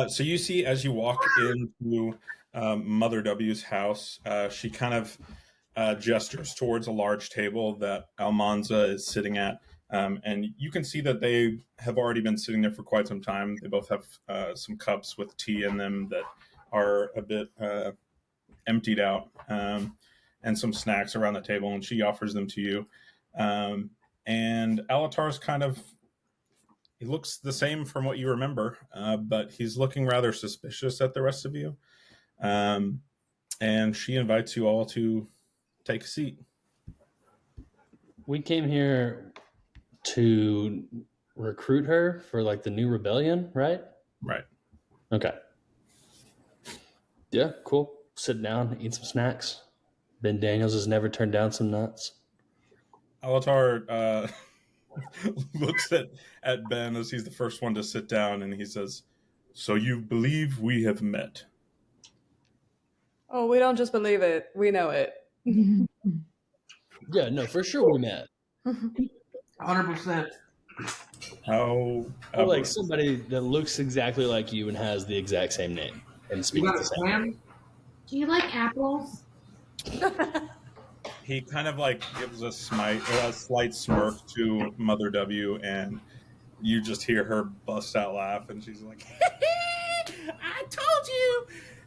So you see as you walk into Mother W's house, she kind of gestures towards a large table that Almanza is sitting at. And you can see that they have already been sitting there for quite some time. They both have some cups with tea in them that are a bit emptied out, and some snacks around the table, and she offers them to you. And Alatar's kind of, he looks the same from what you remember, but he's looking rather suspicious at the rest of you. Um, and she invites you all to take a seat. We came here to recruit her for like the new rebellion, right? Right. Okay. Yeah, cool. Sit down, eat some snacks. Ben Daniels has never turned down some nuts. Alatar looks at Ben as he's the first one to sit down, and he says, "So you believe we have met?" Oh, we don't just believe it, we know it. Yeah, no, for sure we met. 100%. How Or like somebody that looks exactly like you and has the exact same name and You speaks got the a same. plan? Do you like apples? he kind of like gives a slight smirk to Mother W, and you just hear her bust out laugh, and she's like, "I told you!"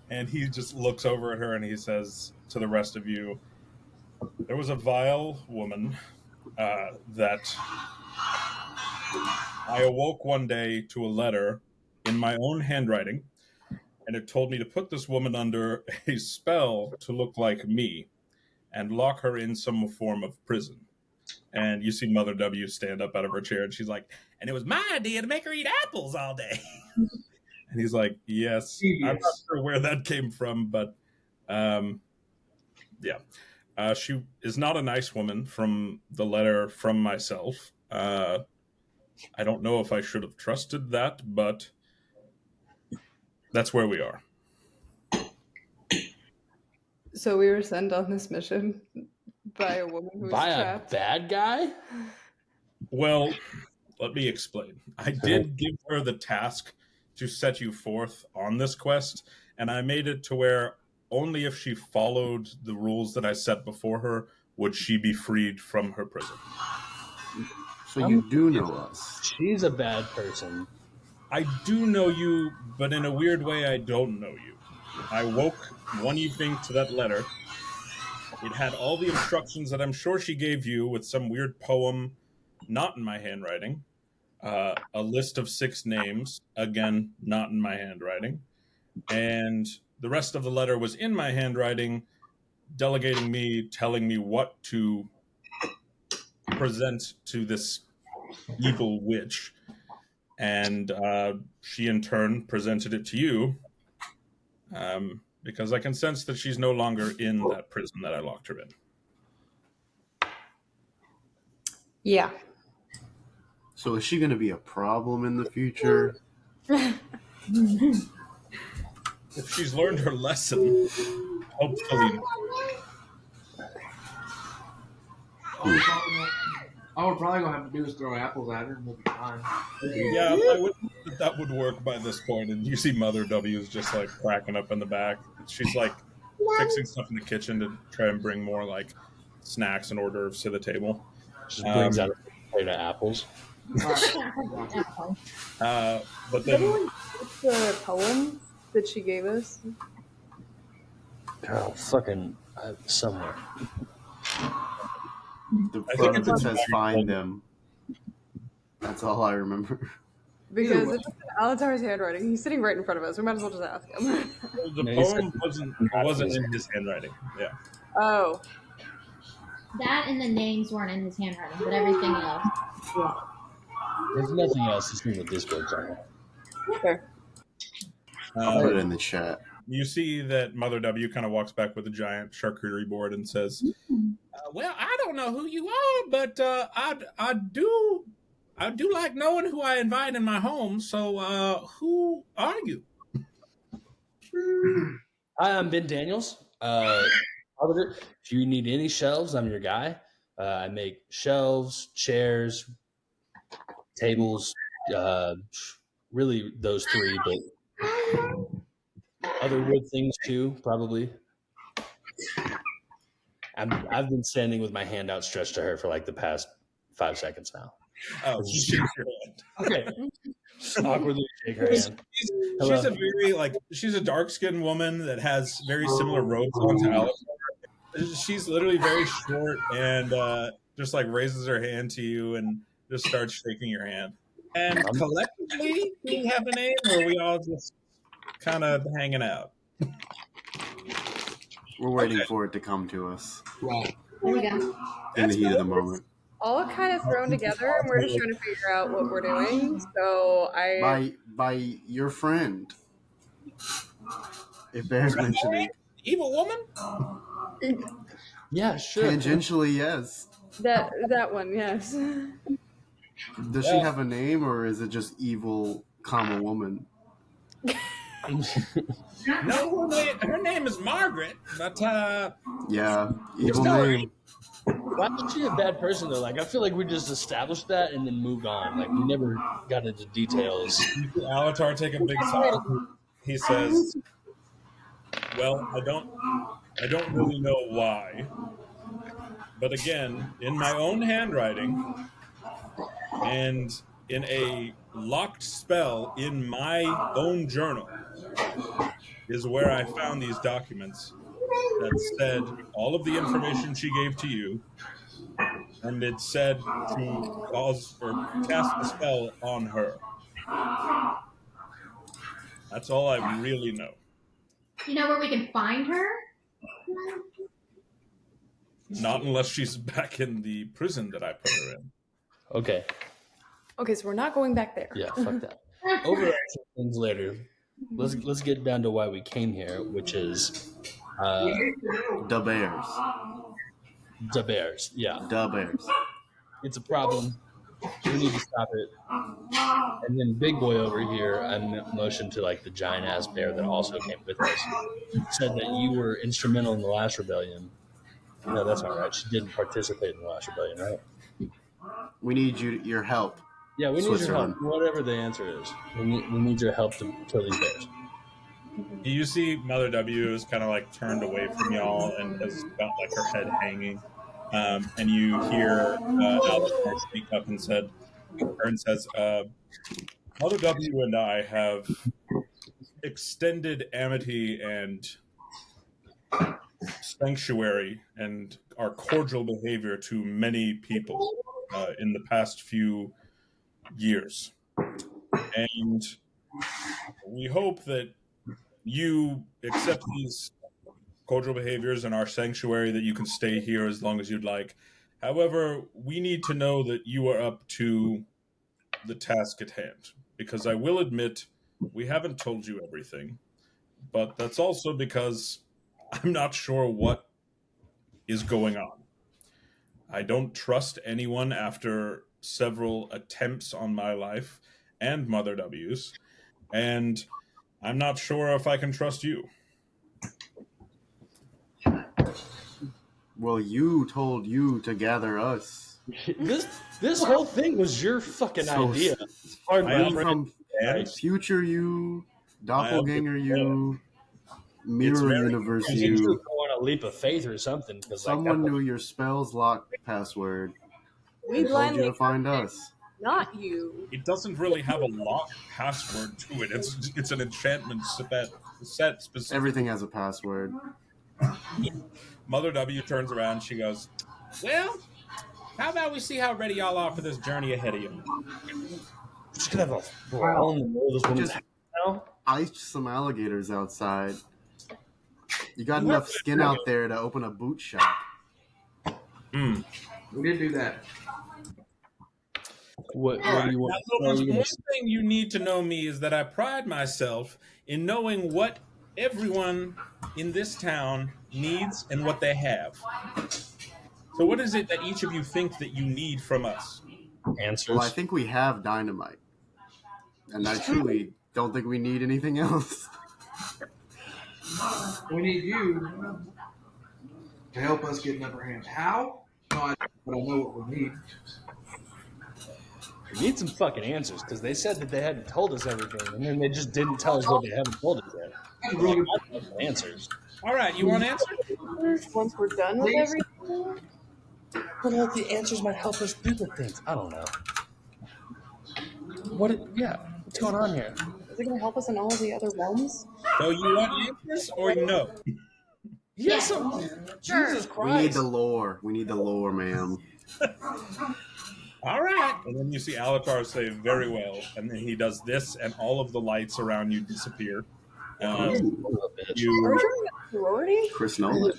And he just looks over at her and he says to the rest of you, "There was a vile woman that I awoke one day to a letter in my own handwriting, and it told me to put this woman under a spell to look like me and lock her in some form of prison." And you see Mother W stand up out of her chair, and she's like, "And it was my idea to make her eat apples all day." And he's like, "Yes, I'm not sure where that came from, but yeah." She is not a nice woman from the letter from myself. I don't know if I should have trusted that, but that's where we are. So we were sent on this mission by a woman who was By trapped. a bad guy? Well, let me explain. I did give her the task to set you forth on this quest, and I made it to where only if she followed the rules that I set before her would she be freed from her prison. So you do know us. She's a bad person. I do know you, but in a weird way, I don't know you. I woke one evening to that letter. It had all the instructions that I'm sure she gave you with some weird poem, not in my handwriting. A list of 6 names, again, not in my handwriting. And the rest of the letter was in my handwriting, delegating me, telling me what to present to this evil witch. And she, in turn, presented it to you, because I can sense that she's no longer in that prison that I locked her in. Yeah. So is she going to be a problem in the future? If she's learned her lesson, hopefully. All we're probably going to have to do is throw apples at her and we'll be fine. Yeah, I would think that would work by this point. And you see Mother W is just like cracking up in the back. She's like fixing stuff in the kitchen to try and bring more like snacks and hors d'oeuvres to the table. Just brings out a plate of apples. But then What's the poem that she gave us? Oh, fucking somewhere. The front of it says "Find them." That's all I remember. Because it's in Alatar's handwriting. He's sitting right in front of us. We might as well just ask him. the poem wasn't in his handwriting. Yeah. Oh. That and the names weren't in his handwriting, but everything else. There's nothing else that's in the Discord channel. Sure. I'll put it in the chat. You see that Mother W kind of walks back with a giant charcuterie board and says, "Well, I don't know who you are, but I do like knowing who I invite in my home. So, who are you?" Hi, I'm Ben Daniels. If you need any shelves, I'm your guy. I make shelves, chairs, tables, really those 3, but Other wood things too, probably. I've been standing with my hand outstretched to her for like the past 5 seconds now. Oh, she shakes your hand. Okay. Just awkwardly shake her hand. She's a very she's a dark skinned woman that has very similar robes on to Alice. She's literally very short and just like raises her hand to you and just starts shaking your hand. And collectively, we have a name, or we all just kind of hanging out. We're waiting for it to come to us Right. There we go. in the heat of the moment. All kind of thrown together, and we're just trying to figure out what we're doing. So By your friend. It bears mentioning. Evil woman? Yeah, sure. Tangentially, yes. that one, yes. Does she have a name, or is it just evil, comma woman? No, her name is Margaret, but Yeah, evil name. Why is she a bad person though? Like I feel like we just established that and then moved on. Like we never got into details. Alatar take a big sigh. He says, "Well, I don't really know why, but again, in my own handwriting and in a locked spell in my own journal is where I found these documents that said all of the information she gave to you, and it said to cause or cast the spell on her. That's all I really know. You know where we can find her? Not unless she's back in the prison that I put her in. Okay. Okay, so we're not going back there. Yeah, fuck that. Overarching things later. Let's get down to why we came here, which is The Bears. the bears. Yeah. The Bears. It's a problem. We need to stop it. And then Big Boy over here, I motioned to like the giant ass bear that also came with us. Said that you were instrumental in the last rebellion. No, that's not right. She didn't participate in the last rebellion, right? We need your help. Yeah, we need your Switzerland. help. Whatever the answer is, we need your help to kill these bears. You see Mother W is kind of like turned away from y'all and has got like her head hanging. And you hear Alatar speak up and says, Mother W and I have extended amity and sanctuary and our cordial behavior to many people in the past few years. And we hope that you accept these cordial behaviors in our sanctuary, that you can stay here as long as you'd like. However, we need to know that you are up to the task at hand, because I will admit we haven't told you everything, but that's also because I'm not sure what is going on. I don't trust anyone after several attempts on my life and Mother W's, and I'm not sure if I can trust you. Well, you told you to gather us. This whole thing was your fucking idea. You from future you, doppelganger you, mirror universe You you. go on a leap of faith or something. Someone knew your spells lock password. We and told you blindly to find us. not you. It doesn't really have a lock password to it. It's an enchantment set specific. Everything has a password. Mother W turns around. She goes, "Well, how about we see how ready y'all are for this journey ahead of you?" Just gonna have a brawl in the middle of this woman's Just house now? ice some alligators outside. You got enough skin out there to open a boot shop. Mm. We did do that. What do you want? One thing you need to know me is that I pride myself in knowing what everyone in this town needs and what they have. So what is it that each of you think that you need from us? Answers. Well, I think we have dynamite. And I truly don't think we need anything else. We need you to help us get an upper hand. How? No, but I know what we need. We need some fucking answers because they said that they hadn't told us everything, and then they just didn't tell us what they haven't told us yet. I want answers. All right, you want answers? Once we're done with everything. Well, the answers might help us do the things. I don't know. What's going on here? Is it going to help us in all of the other realms? So you want answers or no? Yes, Sure. Jesus We need Christ. the lore. We need the lore, ma'am. All right. And then you see Alatar say, very well. And then he does this, and all of the lights around you disappear. Are we You, doing a sorority? Chris Nolan.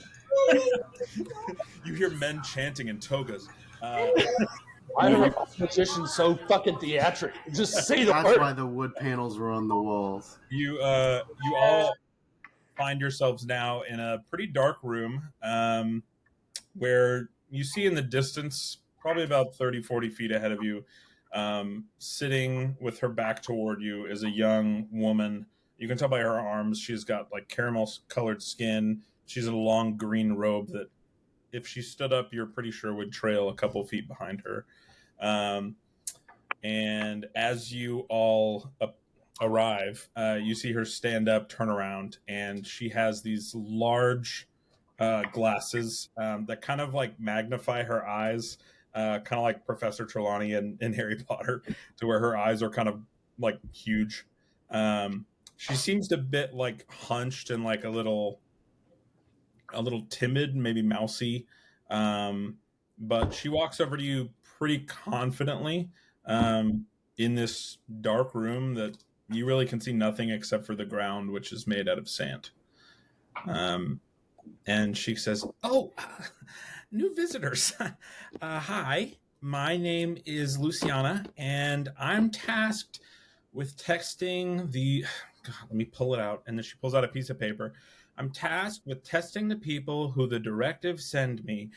you hear men chanting in togas. Why are the magicians so fucking theatric? Just say the That's word. why the wood panels were on the walls. You all find yourselves now in a pretty dark room where you see in the distance, probably about 30, 40 feet ahead of you, sitting with her back toward you is a young woman. You can tell by her arms, she's got like caramel colored skin. She's in a long green robe that if she stood up, you're pretty sure would trail a couple feet behind her. And as you all arrive, you see her stand up, turn around, and she has these large glasses that kind of like magnify her eyes, kind of like Professor Trelawney in Harry Potter, to where her eyes are kind of like huge. She seems a bit like hunched and like a little timid, maybe mousy. But she walks over to you pretty confidently in this dark room that you really can see nothing except for the ground, which is made out of sand. And she says, "Oh, new visitors. Hi, my name is Luciana, and I'm tasked with texting the... God, let me pull it out." And then she pulls out a piece of paper. "I'm tasked with testing the people who the Directive send me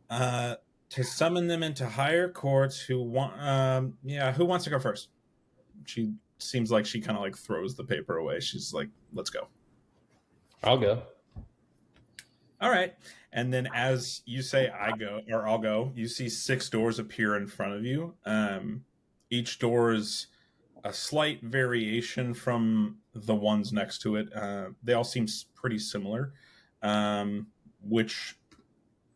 to summon them into higher courts who want... who wants to go first?" She seems like she kind of like throws the paper away. She's like, "Let's go." I'll go. All right. And then as you say, I'll go, you see 6 doors appear in front of you. Each door is a slight variation from the ones next to it. They all seem pretty similar. Which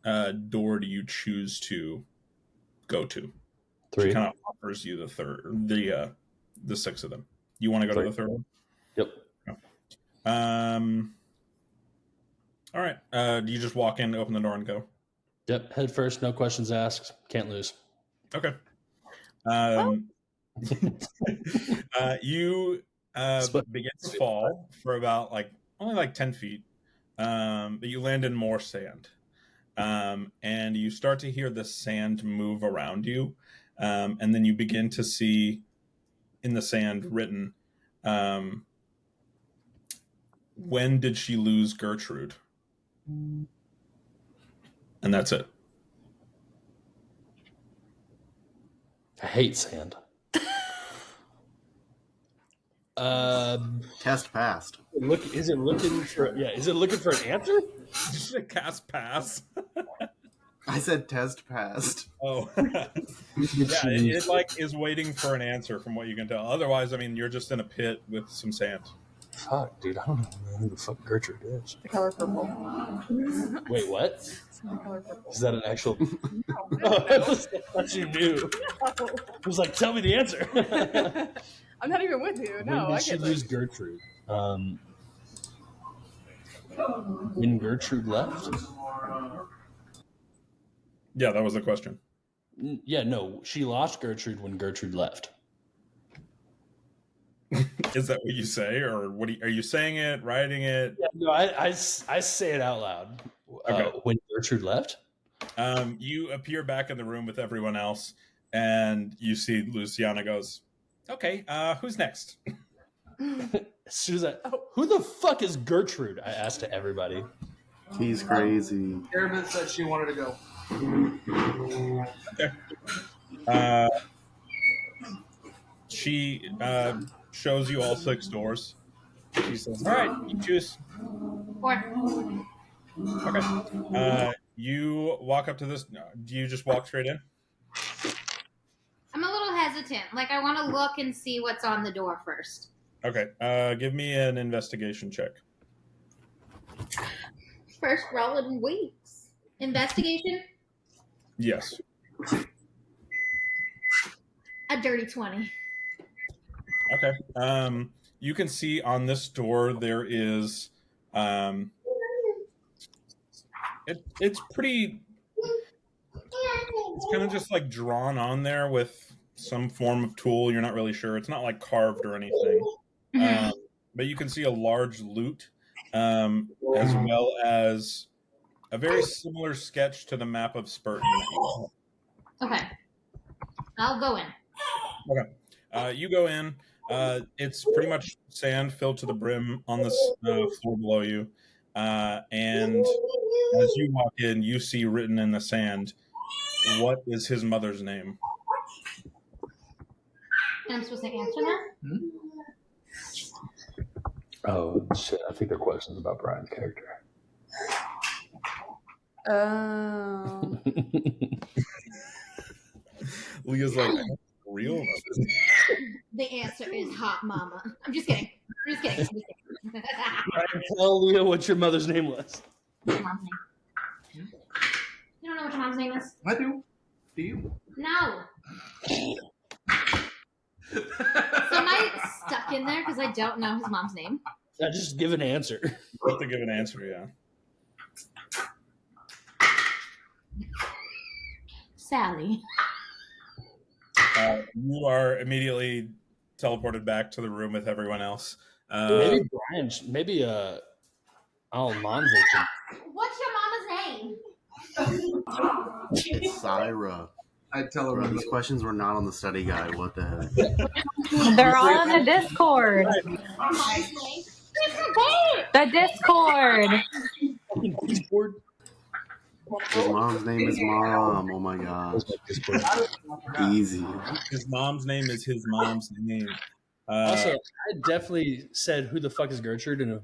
door do you choose to go to? 3. She kind of offers you the 6 of them. You want to go 3. to the third one? Yep. All right. Do you just walk in, open the door, and go? Yep. Head first. No questions asked. Can't lose. Okay. You begin to fall for about only 10 feet, but you land in more sand, and you start to hear the sand move around you, and then you begin to see in the sand written, "When did she lose Gertrude?" And that's it. I hate sand. Test passed. Is it looking for an answer? Cast pass. I said test passed. Oh, yeah. It is waiting for an answer from what you can tell. Otherwise, I mean, you're just in a pit with some sand. Fuck, dude, I don't know who the fuck Gertrude is. The color purple. Wait, what? The color purple. Is that an actual? I thought you knew. I was like, tell me the answer. I'm not even with you. No, When I did she get lose Gertrude? When Gertrude left? Yeah, that was the question. Yeah, no, she lost Gertrude when Gertrude left. Is that what you say, or are you saying it, writing it? Yeah, no, I say it out loud. Okay. When Gertrude left? You appear back in the room with everyone else, and you see Luciana goes, "Okay, who's next?" As soon as who the fuck is Gertrude? I asked to everybody. He's crazy. Erin said she wanted to go. Okay. She shows you all 6 doors. She says, "All right, you choose." 4. Okay. You walk up to this. Do you just walk straight in? I'm a little hesitant hesitant. Like, I want to look and see what's on the door first. Okay. Give me an investigation check. First roll in weeks. Investigation? Yes. A dirty 20. Okay. You can see on this door there is it's pretty. It's kind of just like drawn on there with some form of tool. You're not really sure. It's not like carved or anything. But you can see a large lute, as well as a very similar sketch to the map of Spurton. Okay. I'll go in. Okay. You go in. It's pretty much sand filled to the brim on this floor below you. And as you walk in, you see written in the sand, what is his mother's name? And I'm supposed to answer that? Oh, shit. I think they're questions about Brian's character. Oh. Leah's like, real? The answer is Hot Mama. I'm just kidding. Brian, tell Leah what your mother's name was. What's your mom's name? You don't know what your mom's name is? I do. Do you? No. So am I stuck in there because I don't know his mom's name? I just give an answer. You have to give an answer, yeah. Sally. You are immediately teleported back to the room with everyone else. Maybe Brian, Almanza can. What's your mama's name? It's Syra. I'd tell her. Bro, these questions were not on the study guide. What the heck? They're all on the Discord. Mom's name? The Discord. Discord. His mom's name is Mom. Oh my gosh. Easy. His mom's name is his mom's name. Also, I definitely said, "Who the fuck is Gertrude?" And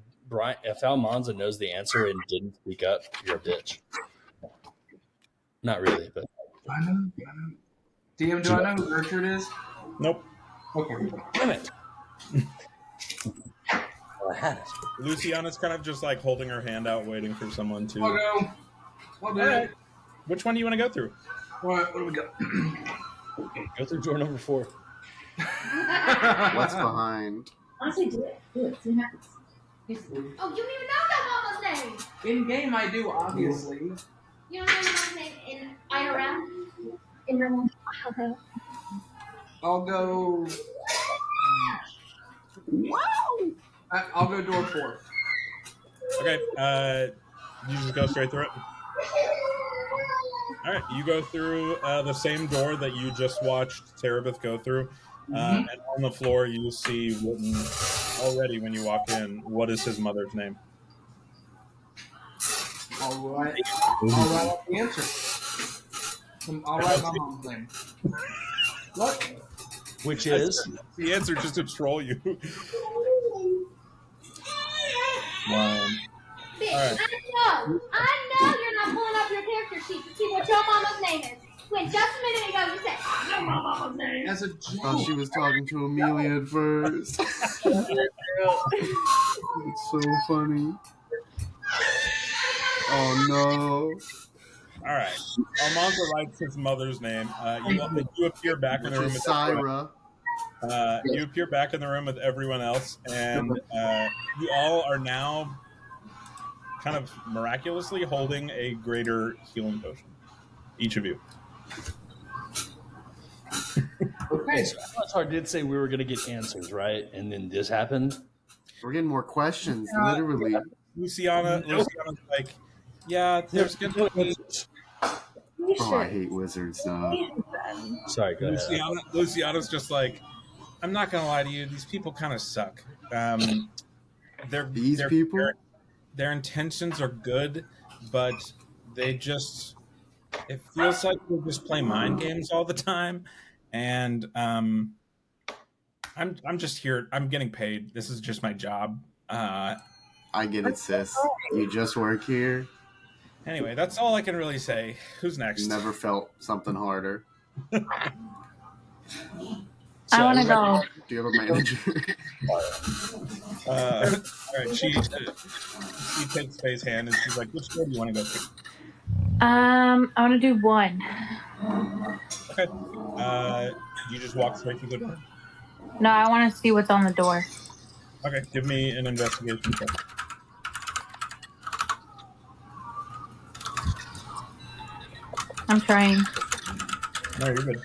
if Almanza knows the answer and didn't speak up, you're a bitch. Not really, but I know. DM, do I know who Gertrude is? Nope. Okay. damn it. I had it. Luciana's kind of just like holding her hand out, waiting for someone to. I'll go. I'll do it. Which one do you want to go through? What do we got? Go through door number 4. What's behind? Honestly, do it. Do it. See what happens. Oh, you don't even know that mama's name. In game, I do, obviously. You don't know your mom's name in IRL? In real life? I'll go. I'll go door 4. Okay. You just go straight through it. All right. You go through the same door that you just watched Terabith go through. And on the floor, you see written already when you walk in, what is his mother's name? I'll write out the answer. I'll write my mom's name. What? Which is The answer just to troll you. Wow. Bitch, All right. I know you're not pulling up your character sheet to see what your mama's name is. When just a minute ago you said, I know my mama's name. As a I thought she was talking to Amelia at first. It's so funny. Oh no. All right. Almanza writes his mother's name. You appear back in the room Which with is Syra. you appear back in the room with everyone else, and you all are now kind of miraculously holding a greater healing potion. Each of you. okay. So Avatar did say we were going to get answers, right? And then this happened. We're getting more questions, literally. Luciana's like, yeah, there's going to be... Oh, I hate wizards now. Sorry, go ahead. Luciana's just like, I'm not going to lie to you. These people kind of suck. These people? Their intentions are good, but they just... It feels like they just play mind games all the time. And I'm just here. I'm getting paid. This is just my job. I get it, sis. You just work here. Anyway, that's all I can really say. Who's next? Never felt something harder. I want to go. Do you have a manager? All right, she takes Faye's hand and she's like, "Which door do you want to go to?" I want to do 1. Okay. You just walk straight through the door. No, I want to see what's on the door. Okay, give me an investigation check. I'm trying. No, you're good.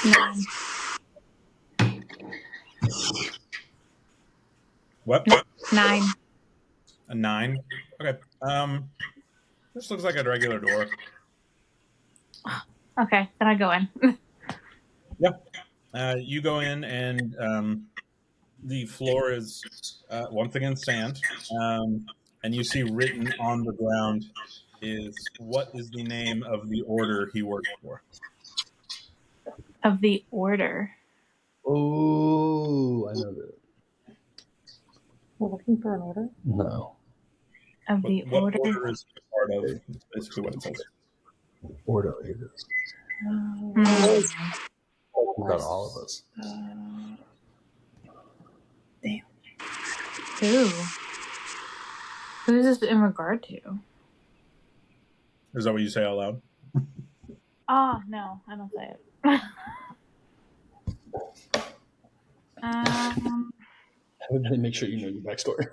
Nine. What? 9. A 9. Okay. This looks like a regular door. Okay, then I go in. Yeah. You go in, and the floor is once again sand, and you see written on the ground is what is the name of the order he worked for. Of the order. Oh, I know that. We're looking for an order? No. Of the What order. order is part of? That's basically what it says. Order leaders. About all of us. Damn. Who? Who's this in regard to? Is that what you say out loud? Oh, no, I don't say it. How would they make sure you know your backstory?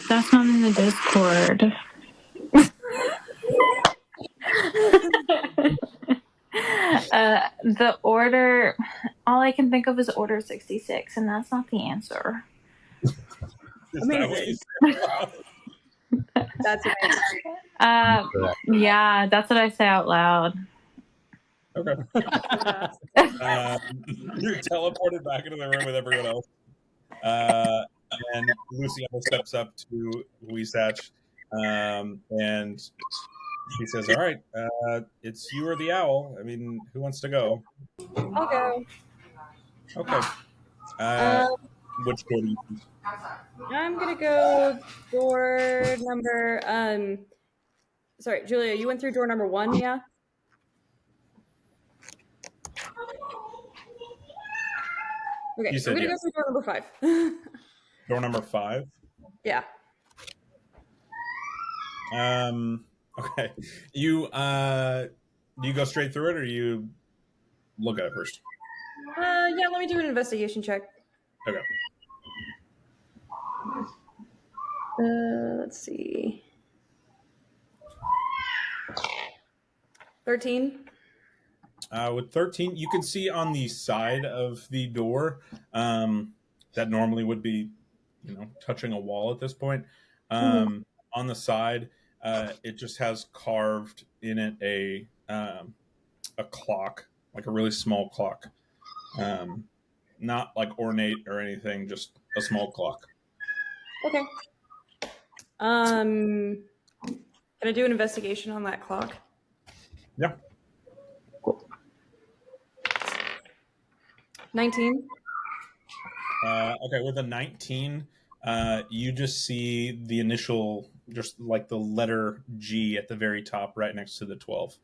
That's not in the Discord. The order, all I can think of is Order 66, and that's not the answer. Is that what you say out loud? That's amazing. Yeah, that's what I say out loud. Okay. You're teleported back into the room with everyone else. And Luciana steps up to Weesatch, and she says, "All right, it's you or the owl. I mean, who wants to go?" I'll go. Okay. Which door do you choose? I'm gonna go door number. Sorry, Julia, you went through door number 1, yeah? Okay, You I'm said gonna yes. go through door number 5. Door number 5. Yeah. Okay. You do you go straight through it, or you look at it first? Yeah. Let me do an investigation check. Okay. Let's see. 13. With 13, you can see on the side of the door that normally would be, touching a wall at this point. On the side, it just has carved in it a clock, like a really small clock, not like ornate or anything, just a small clock. Okay. Can I do an investigation on that clock? Yeah. 19. Okay, with a 19, you just see the initial, just like the letter G at the very top, right next to the 12.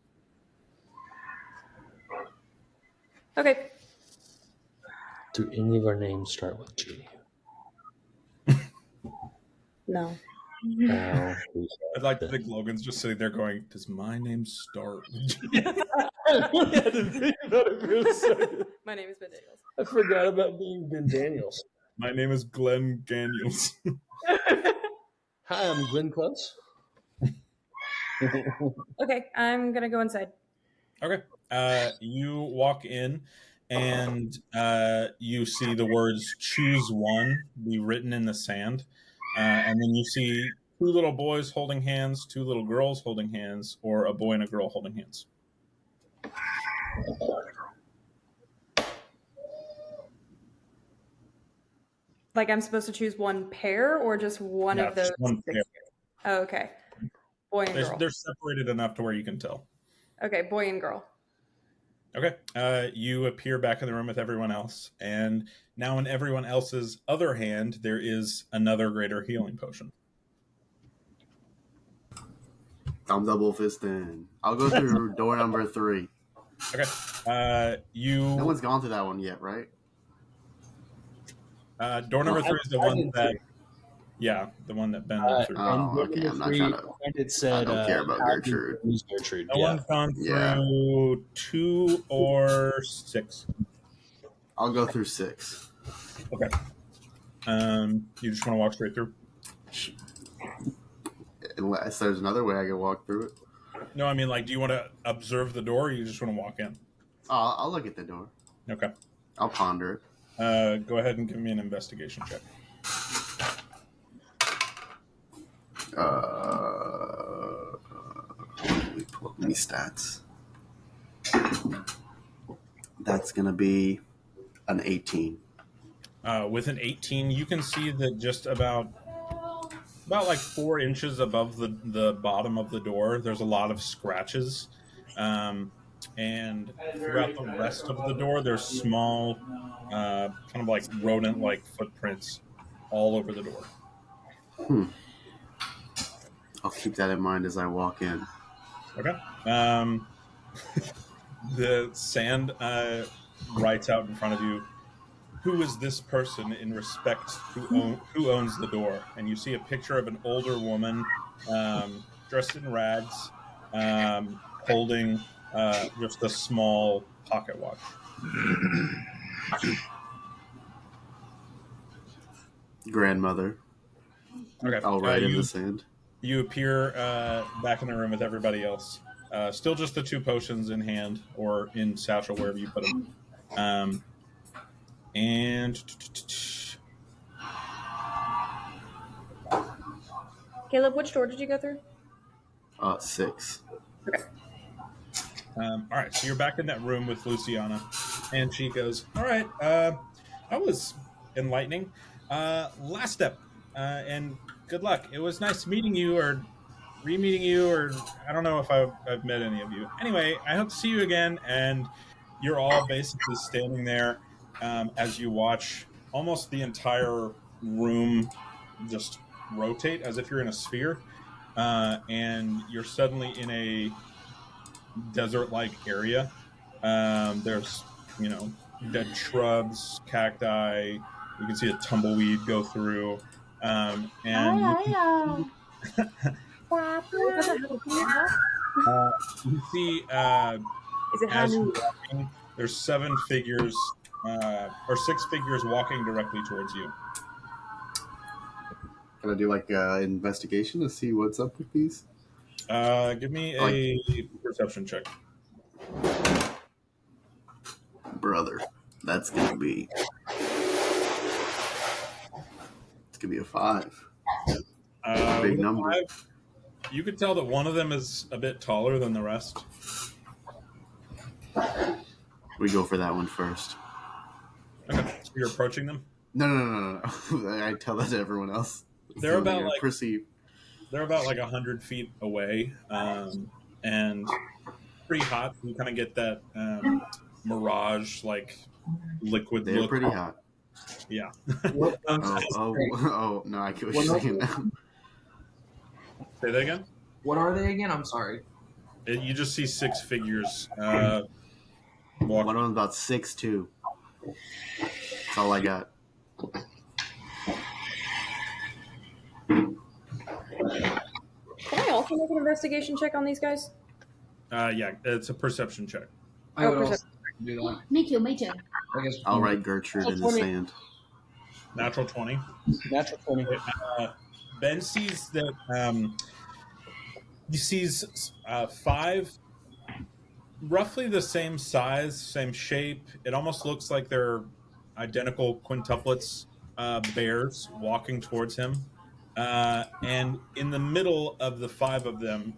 Okay. Do any of our names start with G? No. No. I'd like to think Logan's just sitting there going, "Does my name start with G?" My name is Ben Daniels. I forgot about being Ben Daniels. My name is Glenn Daniels. Hi, I'm Glenn Close. Okay, I'm gonna go inside. Okay. You walk in, and you see the words "Choose one" be written in the sand, and then you see 2 little boys holding hands, 2 little girls holding hands, or a boy and a girl holding hands. Like I'm supposed to choose one pair or just one of those? Just one pair. Oh, okay. Boy and girl. They're separated enough to where you can tell. Okay, boy and girl. Okay. You appear back in the room with everyone else, and now in everyone else's other hand, there is another greater healing potion. I'm double fisting. I'll go through door number 3. Okay. No one's gone to that one yet, right? Door number 3 is the I one did that. too. Yeah, the one that Ben went through. And Oh, door okay. number I'm not 3, trying to. it said, I don't care about how did you Gertrude. lose Gertrude? No Yeah. one's gone Yeah. through 2 or 6. I'll go through 6. Okay. You just want to walk straight through? Unless there's another way I can walk through it. No, I mean, like, do you want to observe the door, or you just want to walk in? I'll look at the door. Okay. I'll ponder it. Go ahead and give me an investigation check. Let me pull up my stats. That's going to be an 18. With an 18, you can see that just about like 4 inches above the bottom of the door, there's a lot of scratches. And throughout the rest of the door, there's small, kind of like rodent-like footprints all over the door. I'll keep that in mind as I walk in. Okay. The sand writes out in front of you, "Who is this person in respect who owns the door?" And you see a picture of an older woman dressed in rags, holding just a small pocket watch. Grandmother. Okay. I'll write in the sand. You appear back in the room with everybody else. Still just the 2 potions in hand or in satchel, wherever you put them. And Caleb, which door did you go through? 6. Okay. all right, so you're back in that room with Luciana, and she goes, "All right, that was enlightening. Last step, and good luck. It was nice meeting you, or re-meeting you, or I don't know if I've met any of you. Anyway, I hope to see you again." And you're all basically standing there as you watch almost the entire room just rotate as if you're in a sphere, and you're suddenly in a desert-like area. There's, dead shrubs, cacti. You can see a tumbleweed go through, and you see Is it as Hanu? you're walking, there's 7 figures or 6 figures walking directly towards you. Can I do like an investigation to see what's up with these? Give me a perception check. Brother, that's gonna be. It's gonna be a 5. Big number. 5, you could tell that one of them is a bit taller than the rest. We go for that one first. Okay, so you're approaching them. No. I tell that to everyone else. They're about like perceive. They're about like 100 feet away, and pretty hot. You kind of get that mirage, like liquid. They're look. pretty hot. Yeah. Oh, no, I get what you're saying now. Say that again. What are they again? I'm sorry. You just see 6 figures. One Walking. of them's about 6'2". That's all I got. Can I also make an investigation check on these guys? Yeah, it's a perception check. I would Oh, also do that. Me too. I guess I'll write Gertrude in the sand. Natural 20. Natural 20. Ben sees that he sees 5 roughly the same size, same shape. It almost looks like they're identical quintuplets bears walking towards him. And in the middle of the 5 of them,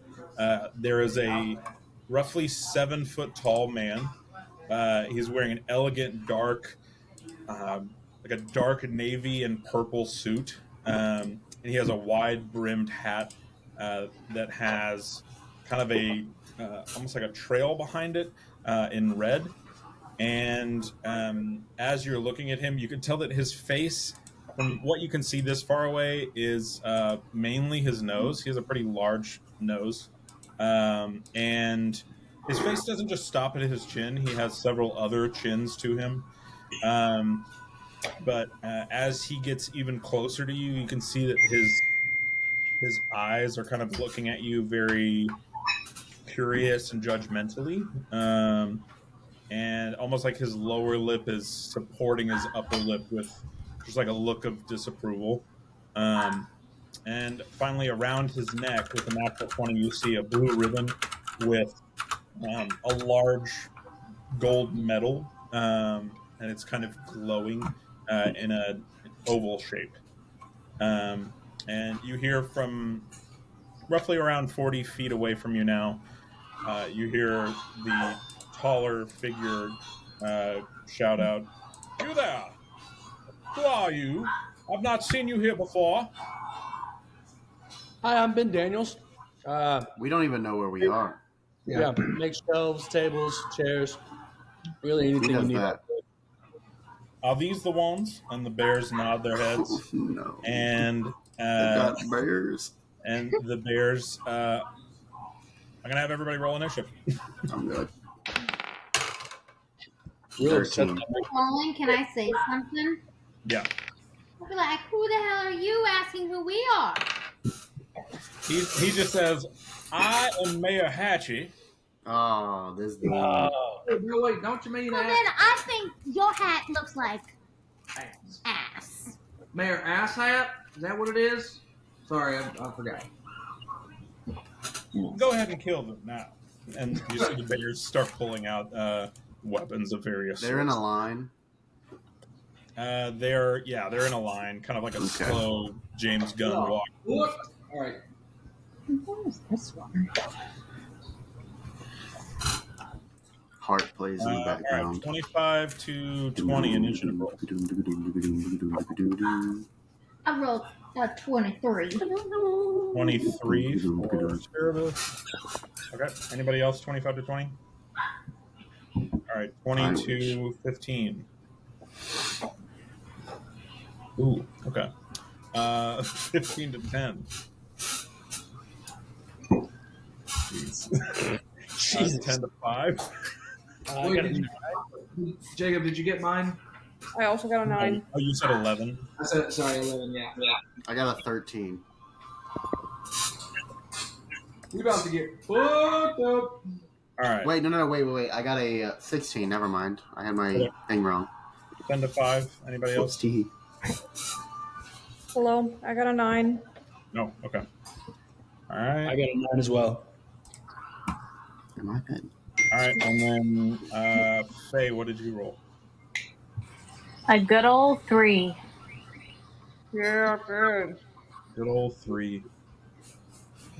there is a roughly 7-foot tall man. He's wearing an elegant dark, like a dark navy and purple suit. And he has a wide brimmed hat that has kind of a almost like a trail behind it in red. And as you're looking at him, you can tell that his face, from what you can see this far away, is mainly his nose. He has a pretty large nose. And his face doesn't just stop at his chin. He has several other chins to him. But as he gets even closer to you, you can see that his eyes are kind of looking at you very curious and judgmentally. And almost like his lower lip is supporting his upper lip with just like a look of disapproval. And finally, around his neck with a natural 20, you see a blue ribbon with a large gold medal, and it's kind of glowing in an oval shape. And you hear from roughly around 40 feet away from you now, you hear the taller figure shout out, "You there! Who are you? I've not seen you here before." Hi, I'm Ben Daniels. We don't even know where we are. Yeah, make shelves, tables, chairs, really Who anything you does need. that? Are these the ones? And the bears nod their heads. Oh, no. And I got bears. and the bears. I'm gonna have everybody roll initiative. I'm good. Really 13. Colin, can I say something? Yeah. I'll be like, who the hell are you asking who we are? He just says, "I am Mayor Hatchie." Oh, this dude. No, wait, don't you mean Well, ass? then I think your hat looks like Ass. ass. Mayor Ass Hat? Is that what it is? Sorry, I forgot. Go ahead and kill them now. And you see the bears start pulling out weapons of various They're in sorts. a line. They're in a line, kind of like a slow James Gunn walk. Look. All right. Where's this one? Heart plays in the All right, background. 25 to 20 initiative roll. I rolled a 23. 23 for Cerebus. Okay. Anybody else 25 to 20? All right. 22, 15. Ooh, okay. 15 to 10. Jeez. Jesus. 10 to 5. I Wait, gotta did you, Jacob, did you get mine? I also got a 9. Oh, you said 11. I said, sorry, 11, yeah. I got a 13. We about to get fucked up. All right. Wait, no, wait. I got a 16. Never mind. I had my thing wrong. 10 to 5. Anybody else? 16. Hello, I got a 9. No. Okay. All I right. got a 9 as well. Am I good? All right. And then, Faye, what did you roll? A good old 3. Yeah, good. Good old 3.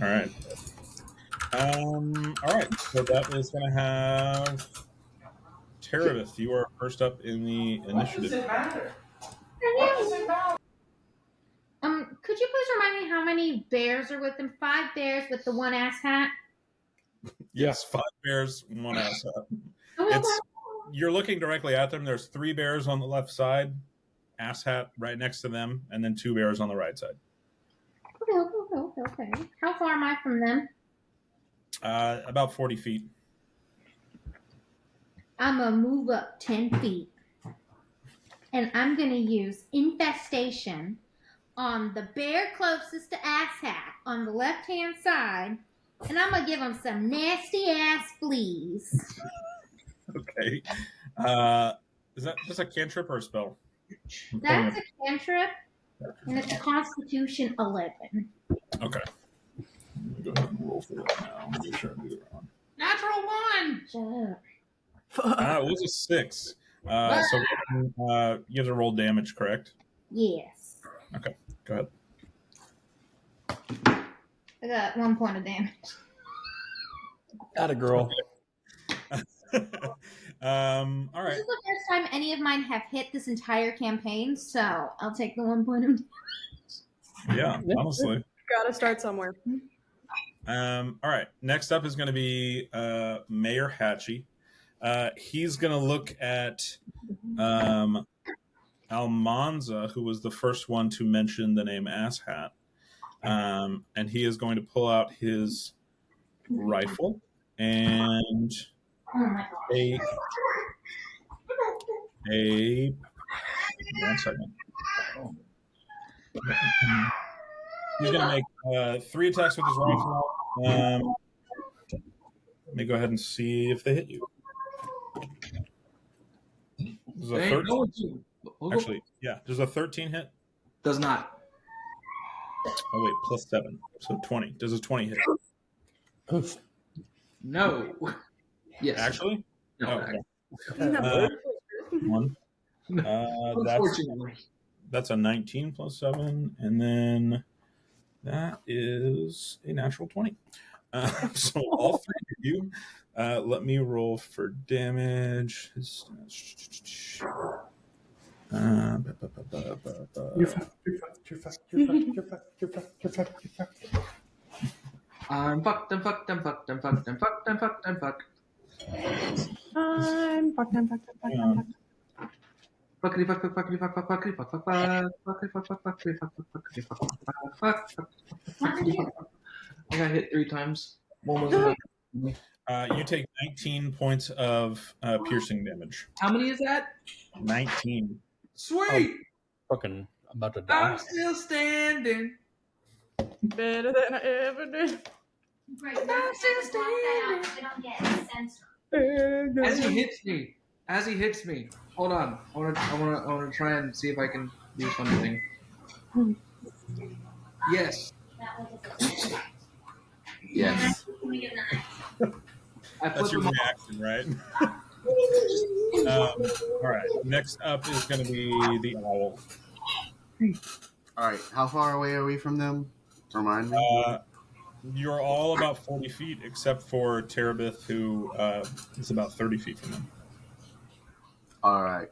All right. All right. So that is going to have Teravith. You are first up in the initiative. Could you please remind me how many bears are with them? 5 bears with the one ass hat. Yes, 5 bears, 1 ass hat. You're looking directly at them. There's 3 bears on the left side, ass hat right next to them, and then 2 bears on the right side. Okay. How far am I from them? About 40 feet. I'm going to move up 10 feet. And I'm going to use infestation on the bear closest to ass hat on the left-hand side. And I'm going to give them some nasty-ass fleas. Okay. Is that just a cantrip or a spell? That's a cantrip, and it's a Constitution 11. Okay. Go ahead and roll for that now. Make sure I do it wrong. Natural 1. Shut up. It was a 6. So you have to roll damage, correct? Yes. Okay. Go ahead. I got 1 point of damage. Got a girl. All right. This is the first time any of mine have hit this entire campaign, so I'll take the 1 point of damage. Yeah, honestly. Gotta start somewhere. All right. Next up is going to be Mayor Hatchie. He's going to look at Almanza, who was the first one to mention the name Asshat. And he is going to pull out his rifle and take a 1 second. He's going to make 3 attacks with his rifle. Let me go ahead and see if they hit you. Does a 13? Actually, yeah. Does a 13 hit? Does not. Oh wait, +7, so 20. Does a 20 hit? Oof. No. Yes. Actually? No. Oh, okay. No. 1. Unfortunately. That's a 19 +7, and then that is a natural 20. So all 3 of you. Let me roll for damage. You're fucked. I'm fucked. I'm fucked. Fuckity fuck fuck fuckity fuck fuck fuckity fuck fuck fuck fuckity fuck fuck fuckity fuck fuck fuckity fuck fuck fuck. I got hit 3 times. One was enough. You take 19 points of piercing damage. How many is that? 19. Sweet. Fucking about to die. I'm still standing. Better than I ever did. Great. Now just block that out so we don't get censored. As he hits me. Hold on. I wanna try and see if I can do something. Yes. Yes. I That's put your them on. reaction, right? All right. Next up is going to be the owl. All right, how far away are we from them? Remind me. You're all about 40 feet, except for Terabith, who is about 30 feet from them. All right.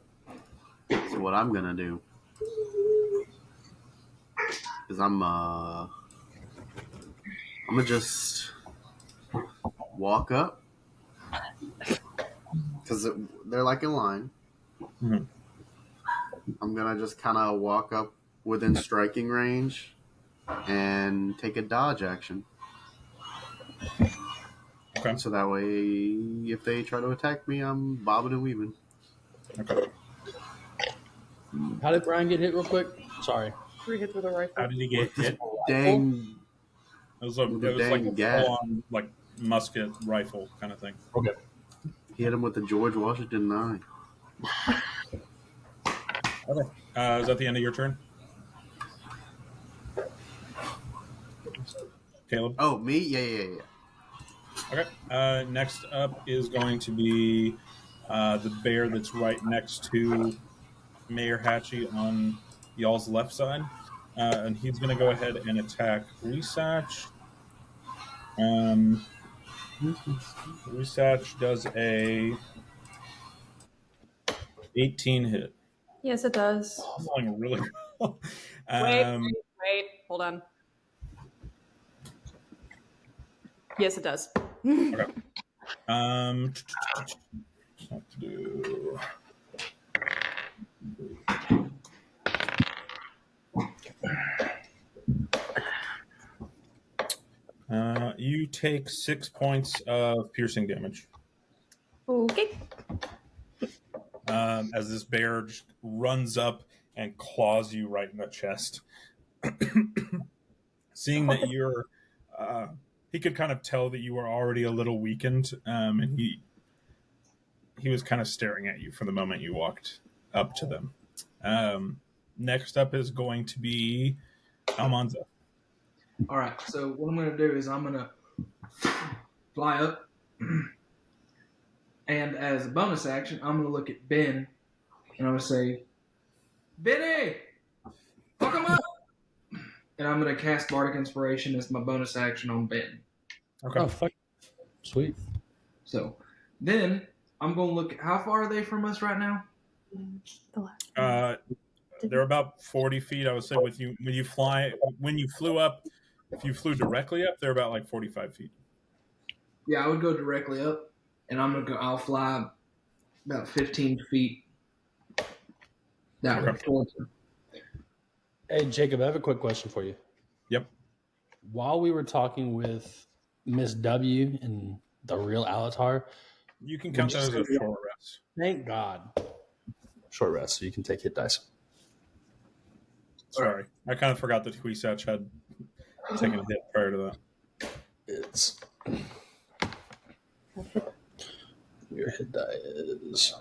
So what I'm gonna do is I'm gonna just walk up because they're like in line. Mhm. I'm gonna just kind of walk up within striking range and take a dodge action. Okay. So that way, if they try to attack me, I'm bobbing and weaving. Okay. How did Brian get hit real quick? Sorry. 3 hits with a rifle. How did he get hit? Dang, It was the like dang a gat. full-on like musket rifle kind of thing. Okay. Hit him with the George Washington 9. Okay. Is that the end of your turn? Caleb? Oh, me? Yeah. Okay. Next up is going to be the bear that's right next to Mayor Hatchie on y'all's left side. And he's going to go ahead and attack Research. Research does a 18 hit. Yes, it does. I'm rolling really well. Wait. Hold on. Yes, it does. Okay. What to do? You take 6 points of piercing damage. Okay. As this bear just runs up and claws you right in the chest. Seeing that you're, he could kind of tell that you were already a little weakened, and he was kind of staring at you from the moment you walked up to them. Next up is going to be Almanza. All right. So what I'm gonna do is I'm gonna fly up, and as a bonus action, I'm gonna look at Ben, and I'm gonna say, "Benny, fuck him up," and I'm gonna cast Bardic Inspiration as my bonus action on Ben. Okay. Oh, fuck. Sweet. So then I'm gonna look at how far are they from us right now? They're about 40 feet, I would say. When you flew up, if you flew directly up, they're about like 45 feet. Yeah, I would go directly up, and I'll fly about 15 feet that way towards them. Hey, Jacob, I have a quick question for you. Yep. While we were talking with Miss W and the real Alatar. You can count that as a short rest. Thank God. Short rest, so you can take hit dice. Sorry, I kind of forgot that Huisach had taken a hit prior to that. It's your hit die is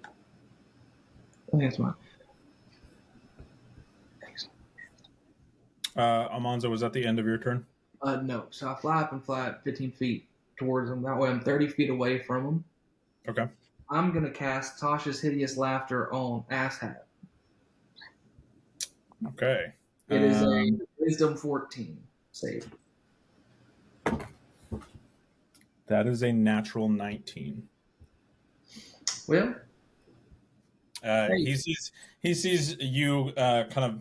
I think it's mine. Almanzo, was that the end of your turn? No. So I fly up and fly 15 feet towards him. That way I'm 30 feet away from him. Okay. I'm going to cast Tasha's Hideous Laughter on Asshat. Okay. It is a Wisdom 14 save. That is a natural 19. Well, He sees you kind of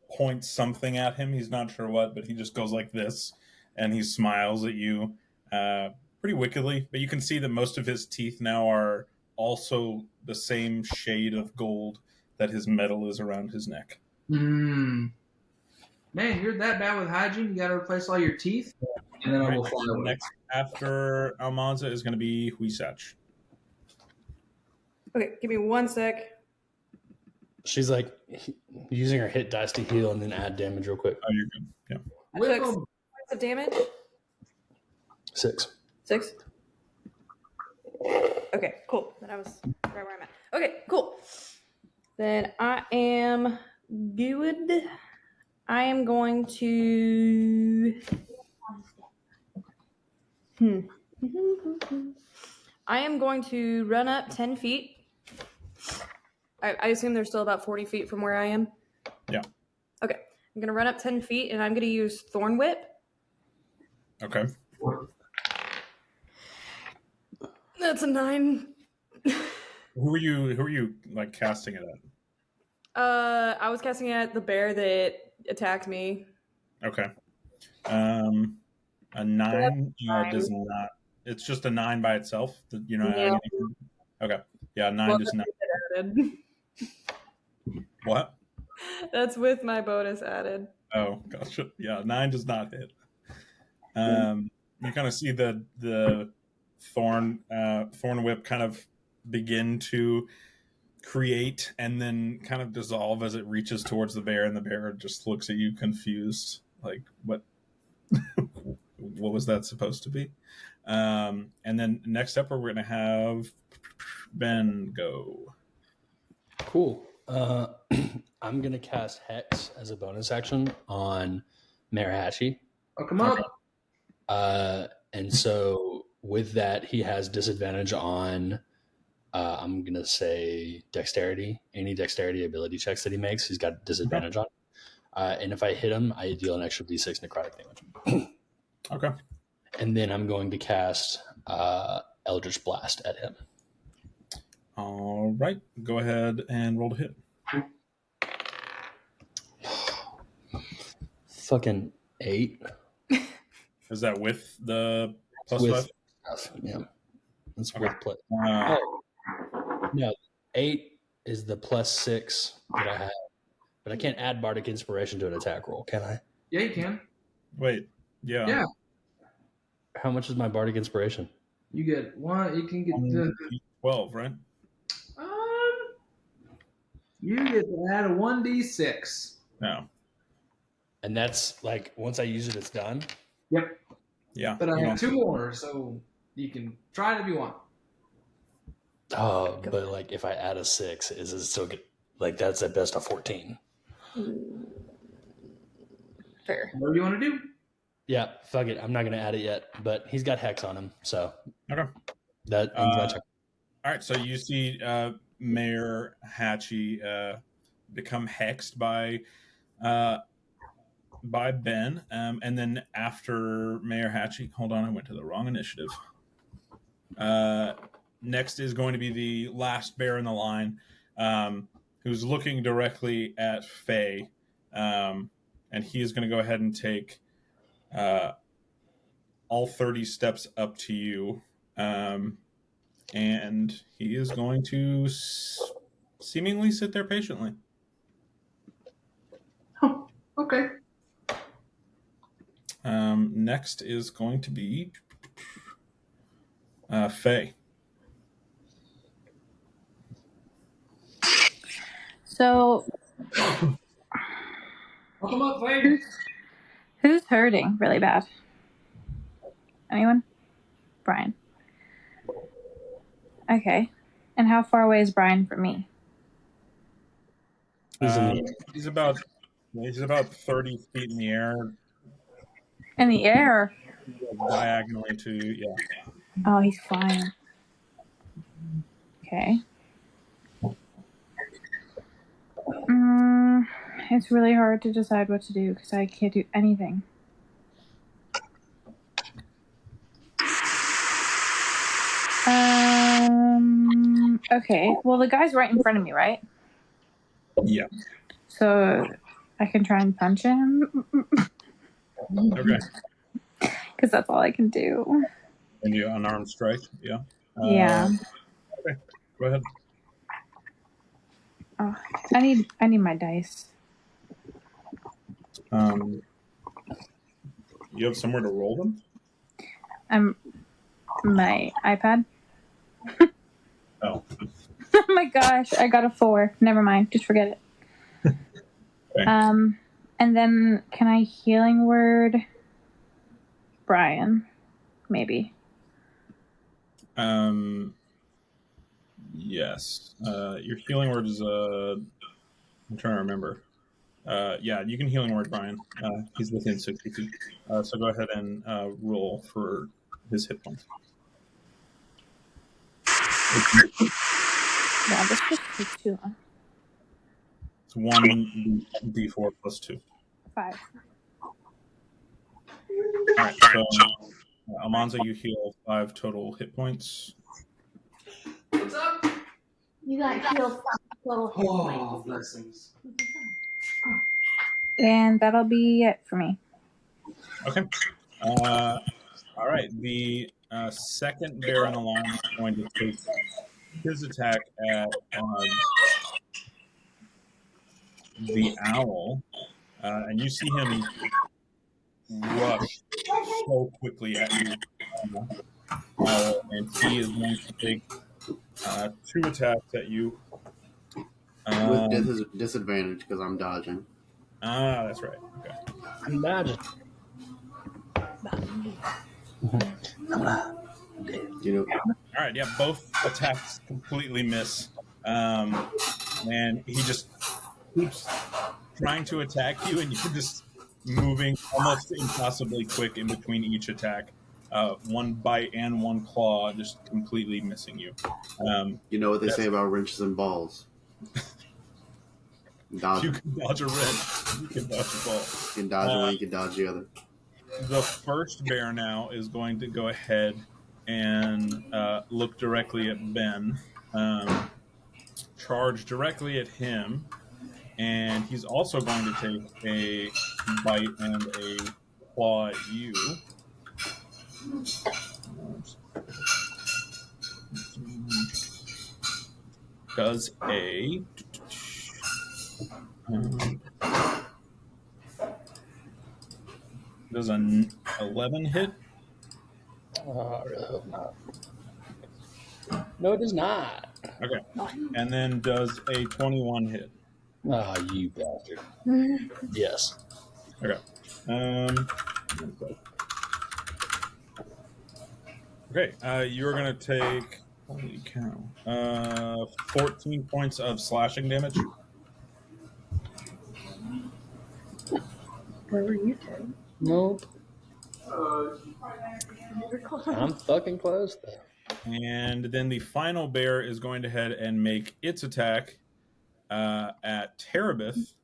point something at him. He's not sure what, but he just goes like this, and he smiles at you pretty wickedly. But you can see that most of his teeth now are also the same shade of gold that his metal is around his neck. man, you're that bad with hygiene. You got to replace all your teeth, and then I will fly away. Next after Almanza is going to be Huisach. Okay, give me 1 sec. she's like using her hit dice to heal and then add damage real quick. Oh, you're good. Yeah. I took 6 points of damage. 6. 6. Okay, cool. Then I was right where I'm at. Okay, cool. Then I am good. I am going to. I am going to run up 10 feet. I assume they're still about 40 feet from where I am. Yeah. Okay. I'm going to run up 10 feet and I'm going to use Thorn Whip. Okay. That's a 9. Who are you like casting it at? I was casting it at the bear that attacked me. Okay. A 9 does not. It's just a 9 by itself. You're not adding anything. Okay. Yeah, 9 does not. Added. What? That's with my bonus added. Oh, gotcha. Yeah, 9 does not hit. You kind of see the thorn whip kind of begin to create and then kind of dissolve as it reaches towards the bear, and the bear just looks at you confused, like what what was that supposed to be? And then next up we're going to have Ben go. Cool. I'm gonna cast Hex as a bonus action on Marahashi. Oh, come on. And so with that, he has disadvantage on, I'm going to say dexterity. Any dexterity ability checks that he makes, he's got disadvantage on. And if I hit him, I deal an extra d6 necrotic damage. Okay. And then I'm going to cast Eldritch Blast at him. All right. Go ahead and roll to hit. Fucking 8. Is that with the plus with 5? Yeah. That's Okay. with plus. No, 8 is the plus 6 that I have. But I can't add Bardic Inspiration to an attack roll, can I? Yeah, you can. Wait. Yeah. Yeah. How much is my Bardic Inspiration? You get 1. You can get 12, right? You get to add a 1d6. No. And that's like once I use it, it's done. Yep. Yeah. But I have 2 more, so you can try it if you want. Oh, but like if I add a 6, is it still get like that's at best a 14? Fair. Whatever you want to do. Yeah, fuck it. I'm not gonna add it yet, but he's got Hex on him, so Okay. that ends my turn. All right. So you see Mayor Hatchie become hexed by Ben, and then after Mayor Hatchie, hold on, I went to the wrong initiative. Next is going to be the last bear in the line, who's looking directly at Faye, and he is going to go ahead and take all 30 steps up to you, and he is going to seemingly sit there patiently. Oh, okay. Next is going to be Faye. So Welcome up, Faye. who's hurting really bad? Anyone? Brian. Okay. And how far away is Brian from me? He's about 30 feet in the air, In the air. diagonally to you. Yeah. Oh, he's flying. Okay. It's really hard to decide what to do because I can't do anything. Okay. Well, the guy's right in front of me, right? Yeah. So I can try and punch him. Okay. Because that's all I can do. And you unarmed strike. Yeah. Yeah. Okay. Go ahead. Oh, I need my dice. You have somewhere to roll them? My iPad. Oh. Oh my gosh, I got a 4. Never mind, just forget it. Okay. And then can I healing word Brian? Maybe. Yes. Your healing word is I'm trying to remember. Yeah, you can healing word Brian. He's within 60 feet. So go ahead and roll for his hit points. Yeah, this just takes too long. It's 1d4 plus 2. 5. All right. So Almanza, you heal 5 total hit points. What's up? You got healed total hit Oh, points. blessings. And that'll be it for me. Okay. All right. The second bear in the line is going to take his attack at the owl, and you see him rush so quickly at you, owl, and he is going to take 2 attacks at you. With disadvantage because I'm dodging. That's right. Okay. Imagine. You know, All right. Yeah, both attacks completely miss, and he just keeps trying to attack you, and you're just moving almost impossibly quick in between each attack. One bite and one claw, just completely missing you. you know what they Yes. say about wrenches and balls. Dodge You them. can dodge a wrench. You can dodge a ball. You can dodge one, you can dodge the other. The first bear now is going to go ahead and look directly at Ben, charge directly at him, and he's also going to take a bite and a claw at you. Does a does an 11 hit? I really hope not. No, it does not. Okay. And then does a 21 hit? Ah, you bastard. Yes. Okay. Okay. You're gonna take, holy cow, 14 points of slashing damage. Where were you, Ted? Nope. I'm fucking close though. And then the final bear is going to head and make its attack at Terabith.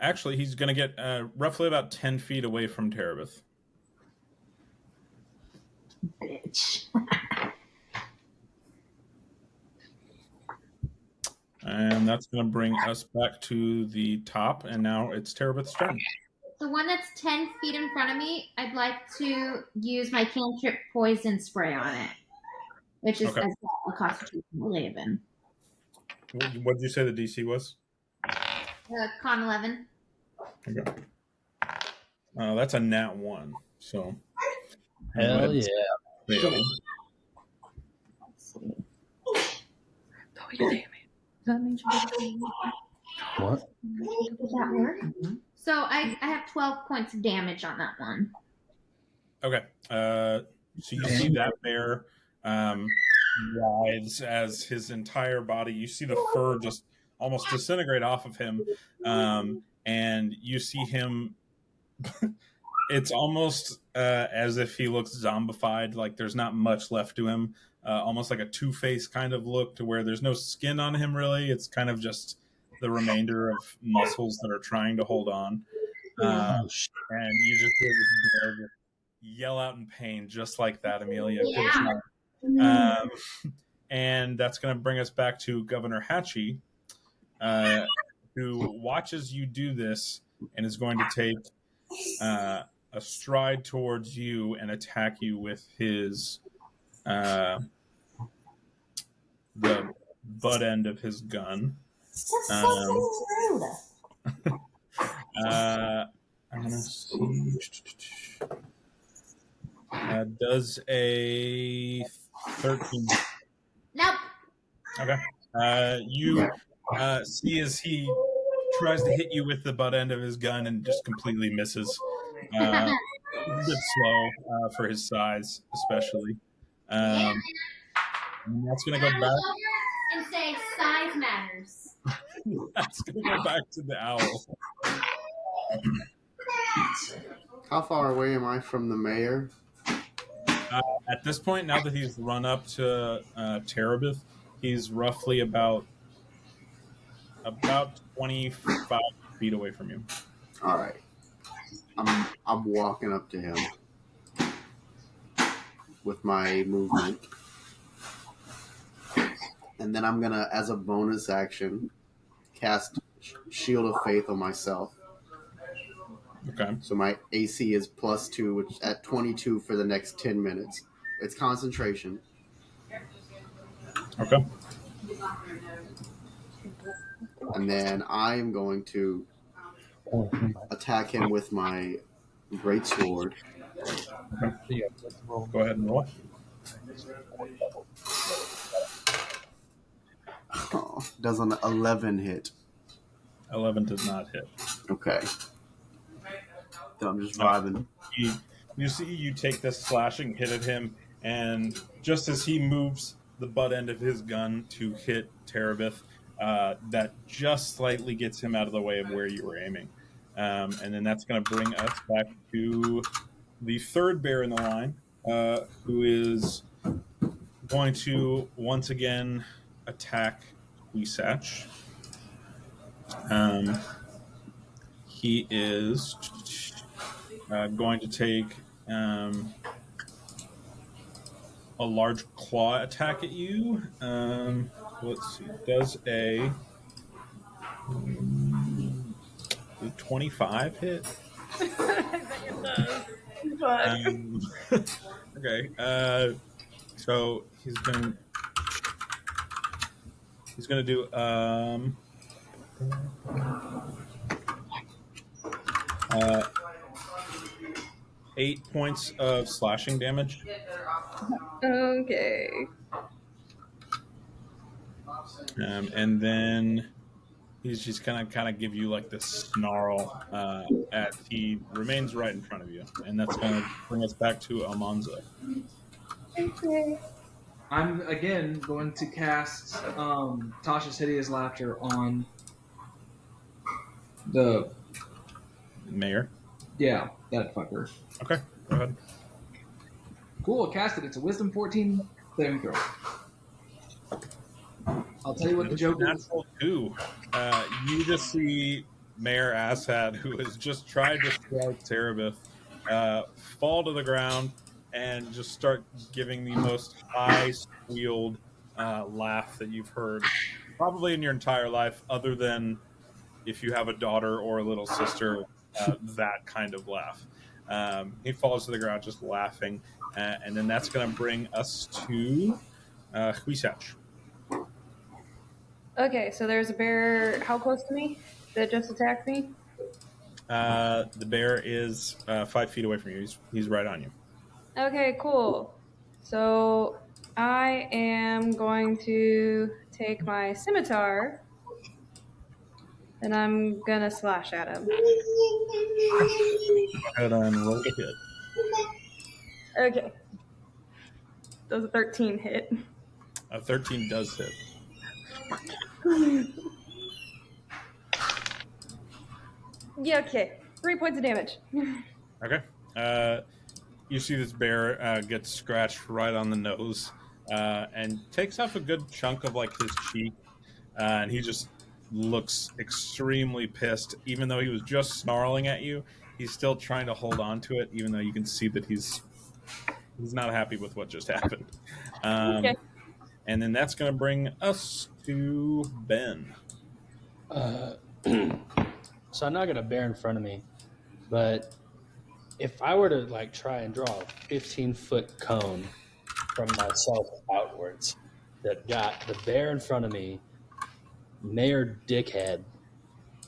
Actually, he's going to get roughly about 10 feet away from Terabith. Bitch. And that's going to bring us back to the top, and now it's Terabith's turn. The one that's 10 feet in front of me, I'd like to use my cantrip poison spray on it, which is Okay. a constitution 11. What did you say the DC was? Con 11. Okay. That's a nat 1. So. Hell yeah. Fail. Let's see. Oh, you damn it. Does that mean What? Does that work? So I have 12 points of damage on that one. Okay. So you see that bear writhes as his entire body. You see the fur just almost disintegrate off of him, and you see him. It's almost as if he looks zombified. Like there's not much left to him. Almost like a Two-Face kind of look, to where there's no skin on him really. It's kind of just the remainder of muscles that are trying to hold on. And you just hear this bear just yell out in pain, just like that, Amelia. Yeah. And that's going to bring us back to Governor Hatchie, who watches you do this and is going to take a stride towards you and attack you with his the butt end of his gun. I'm gonna see. Does a 13? Nope. Okay. You see as he tries to hit you with the butt end of his gun and just completely misses. A bit slow for his size, especially. And that's gonna go back. And say size matters. That's gonna go back to the owl. How far away am I from the mayor? At this point, now that he's run up to Terabith, he's roughly about 25 feet away from you. All right. I'm walking up to him with my movement. And then I'm going to, as a bonus action, cast Shield of Faith on myself. Okay. So my AC is +2, which at 22 for the next 10 minutes. It's concentration. Okay. And then I am going to attack him with my greatsword. Okay. Go ahead and roll. Oh, does an 11 hit? 11 does not hit. Okay. So I'm just vibing. You see, you take this slashing hit at him, and just as he moves the butt end of his gun to hit Terabith, that just slightly gets him out of the way of where you were aiming. And then that's going to bring us back to the third bear in the line, who is going to once again attack Weesatch. He is going to take a large claw attack at you. Let's see. Does a 25 hit? I think it does. Okay. So he's gonna do 8 points of slashing damage. Okay. And then he's just gonna kind of give you like this snarl as he remains right in front of you, and that's gonna bring us back to Almanza. Okay. I'm again going to cast Tasha's Hideous Laughter on the Mayor. yeah, that fucker. Okay, go ahead. Cool, cast it. It's a Wisdom 14 saving throw. I'll tell you what the joke is. Natural 2. You just see Mayor Assad, who has just tried to strike Terabith, fall to the ground and just start giving the most high-squealed laugh that you've heard probably in your entire life, other than if you have a daughter or a little sister, that kind of laugh. He falls to the ground just laughing, and then that's going to bring us to Huisach. Okay, so there's a bear. How close to me? that just attacked me? The bear is 5 feet away from you. He's right on you. Okay, cool. So I am going to take my scimitar and I'm gonna slash at him. Go ahead and roll a hit. Okay. Does a 13 hit? A 13 does hit. Yeah, okay. 3 points of damage. Okay. You see this bear gets scratched right on the nose and takes off a good chunk of like his cheek, and he just looks extremely pissed. Even though he was just snarling at you, he's still trying to hold on to it. Even though you can see that he's not happy with what just happened. Okay. And then that's going to bring us to Ben. So I'm not got a bear in front of me, but if I were to like try and draw a 15-foot cone from myself outwards that got the bear in front of me, Mayor Dickhead,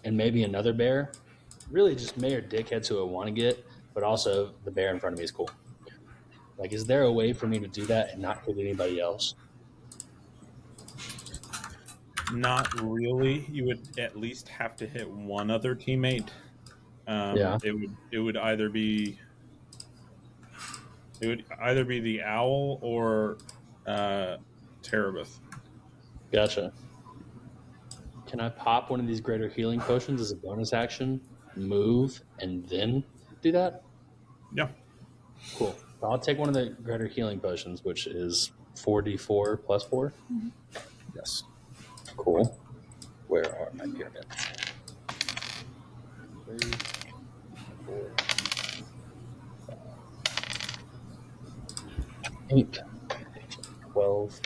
and maybe another bear, really just Mayor Dickhead's who I want to get, but also the bear in front of me is cool. Like, is there a way for me to do that and not hit anybody else? Not really. You would at least have to hit one other teammate. Yeah. It would either be the owl or Terabith. Gotcha. Can I pop one of these greater healing potions as a bonus action, move, and then do that? Yeah. Cool. I'll take one of the greater healing potions, which is 4d4 plus 4. Yes. Cool. Where are my pyramids? 3, 4, 8, 12,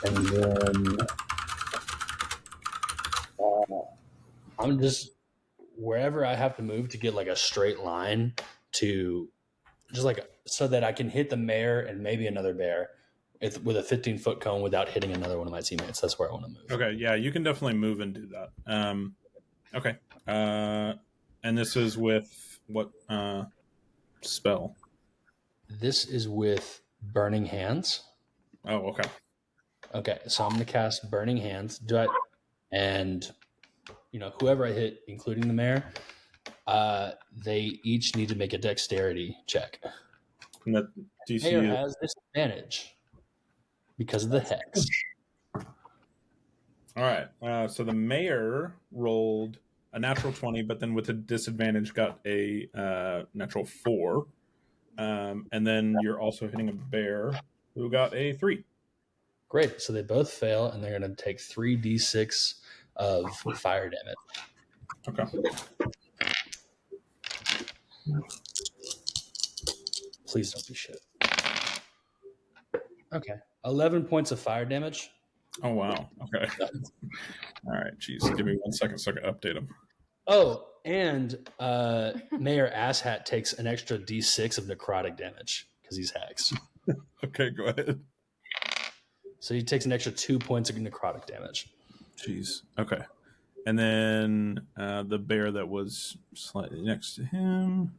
and then I'm just wherever I have to move to get like a straight line to just like so that I can hit the mayor and maybe another bear with a 15-foot cone without hitting another one of my teammates. That's where I want to move. Okay. Yeah, you can definitely move and do that. Okay. And this is with what spell? This is with Burning Hands. Oh, okay. Okay, so I'm going to cast Burning Hands. And whoever I hit, including the mayor, they each need to make a dexterity check. And that DC Mayor has disadvantage because of the hex. All right. So the mayor rolled a natural 20, but then with a disadvantage got a natural 4. And then you're also hitting a bear who got a 3. Great. So they both fail, and they're going to take 3d6 of fire damage. Okay. Please don't be shit. Okay. 11 points of fire damage. Oh, wow. Okay. All right. Jeez. Give me 1 second so I can update them. Oh, and Mayor Asshat takes an extra d6 of necrotic damage because he's hexed. Okay, go ahead. So he takes an extra 2 points of necrotic damage. Jeez. Okay. And then the bear that was slightly next to him.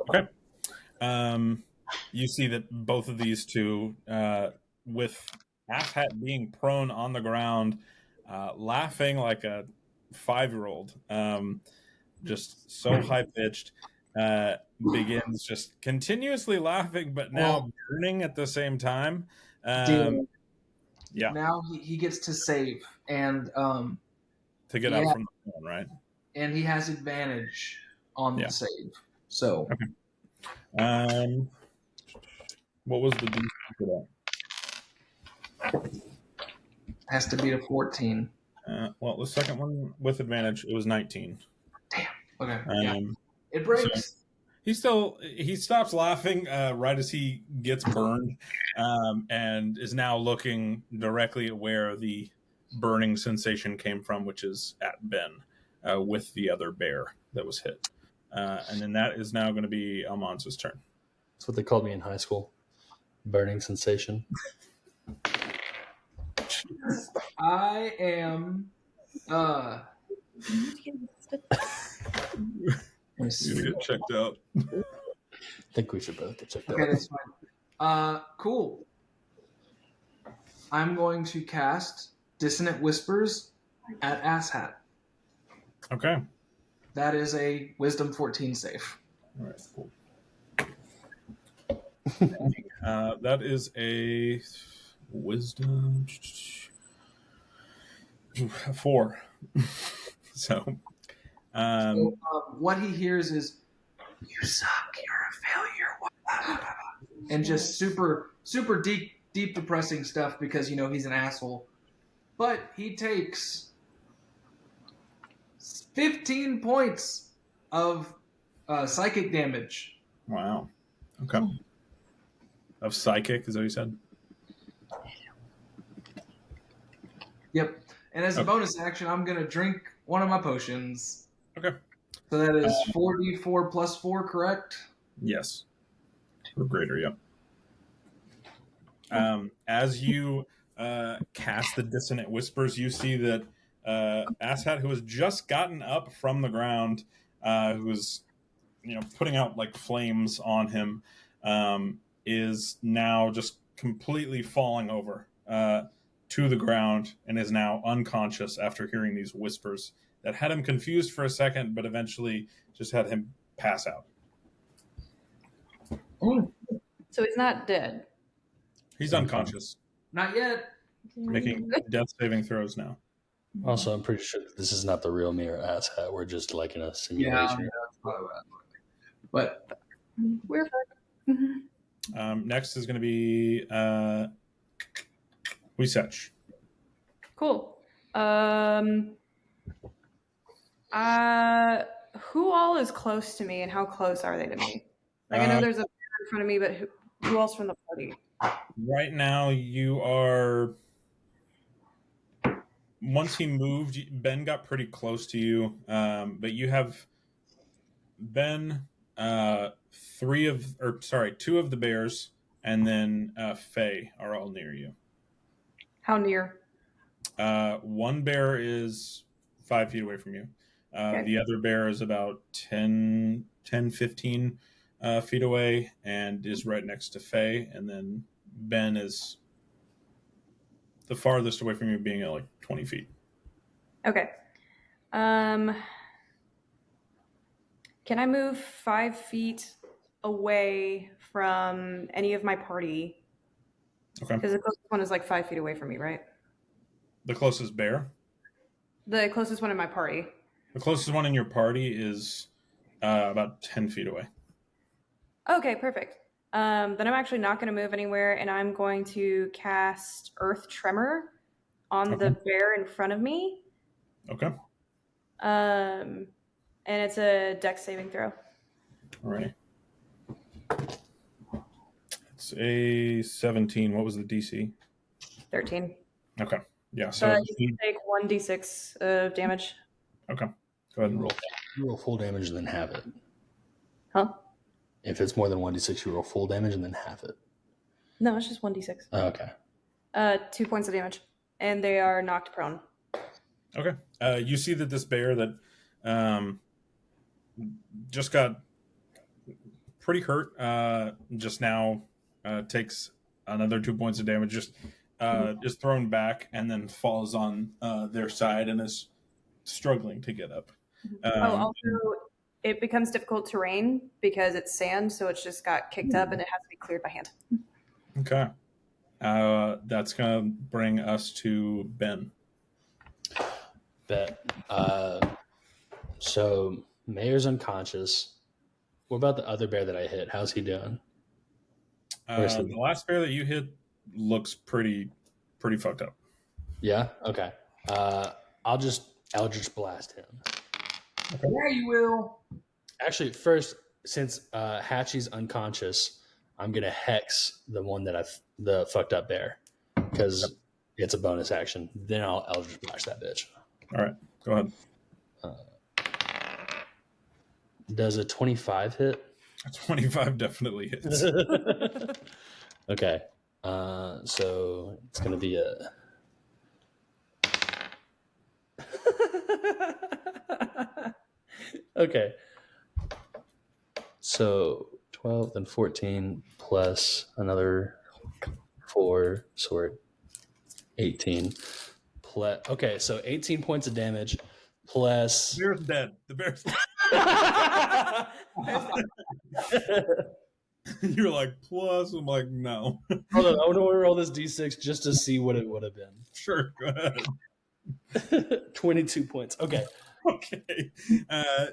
Okay. You see that both of these two, with Asshat being prone on the ground, laughing like a 5-year-old, just so high-pitched, begins just continuously laughing, but now burning at the same time. Yeah. Now he gets to save and to get out from the phone, right? And he has advantage on the save. So okay. What was the DC for that? Has to be a 14. Well, the second one with advantage, it was 19. Damn. Okay. It breaks. So he stops laughing right as he gets burned, and is now looking directly at where the burning sensation came from, which is at Ben, with the other bear that was hit. And then that is now going to be Almanza's turn. That's what they called me in high school. Burning sensation. I am. Let me see. You get checked out. I think we should both get checked Okay, out. that's fine. Cool. I'm going to cast Dissonant Whispers at Asshat. Okay. That is a Wisdom 14 save. All right. Cool. That is a wisdom 4. So, what he hears is, "You suck. You're a failure," and just super, super deep, depressing stuff because he's an asshole. But he takes 15 points of psychic damage. wow. Okay. Of psychic, is that what you said? Yep. And as a bonus action, I'm going to drink one of my potions. Okay. So that is 4d4 plus 4, correct? Yes. Or greater, yep. As you cast the Dissonant Whispers, you see that Asshat, who has just gotten up from the ground, who was putting out like flames on him, is now just completely falling over to the ground and is now unconscious after hearing these whispers that had him confused for a second, but eventually just had him pass out. So he's not dead. He's unconscious, Not yet. making death saving throws now. Also, I'm pretty sure this is not the real me or Asshat. We're just like in a simulation. That's probably what I'm looking. But We're fine. Next is going to be Wisech. Cool. Who all is close to me, and how close are they to me? Like I know there's a bear in front of me, but who else from the party? Right now, you are. Once he moved, Ben got pretty close to you, but you have Ben, two of the bears, and then Faye are all near you. How near? One bear is 5 feet away from you. Okay. The other bear is about 10, 15 feet away and is right next to Faye. And then Ben is the farthest away from you, being at like 20 feet. Okay. Can I move 5 feet away from any of my party? Okay. Because the closest one is like 5 feet away from me, right? The closest bear? The closest one in my party. The closest one in your party is about 10 feet away. Okay, perfect. Then I'm actually not going to move anywhere, and I'm going to cast Earth Tremor on the bear in front of me. Okay. And it's a Dex saving throw. All right. It's a 17. What was the DC? 13. Okay. Yeah. So you take 1d6 of damage. Okay. Go ahead and roll. You roll full damage and then halve it. Huh? If it's more than 1d6, you roll full damage and then half it. No, it's just 1d6. Oh, okay. 2 points of damage, and they are knocked prone. Okay. You see that this bear that just got pretty hurt just now takes another 2 points of damage, just is thrown back and then falls on their side and is struggling to get up. Also, it becomes difficult terrain because it's sand, so it's just got kicked up and it has to be cleared by hand. Okay. That's going to bring us to Ben. Bet. So Mayor's unconscious. What about the other bear that I hit? How's he doing? The last bear that you hit looks pretty fucked up. Yeah? Okay. I'll just Eldritch Blast him. Okay. Yeah, you will. Actually, first, since Hatchie's unconscious, I'm going to Hex the one that the fucked up bear because it's a bonus action. Then I'll Eldritch Blast that bitch. All right. Go ahead. Does a 25 hit? A 25 definitely hits. Okay. So it's going to be a Okay. So 12 and 14 plus another 4, so we're 18. Okay, so 18 points of damage plus. The bear's dead. The bear's You're like, plus? I'm like, no. Hold on, I want to roll this d6 just to see what it would have been. Sure, go ahead. 22 points. Okay. Okay.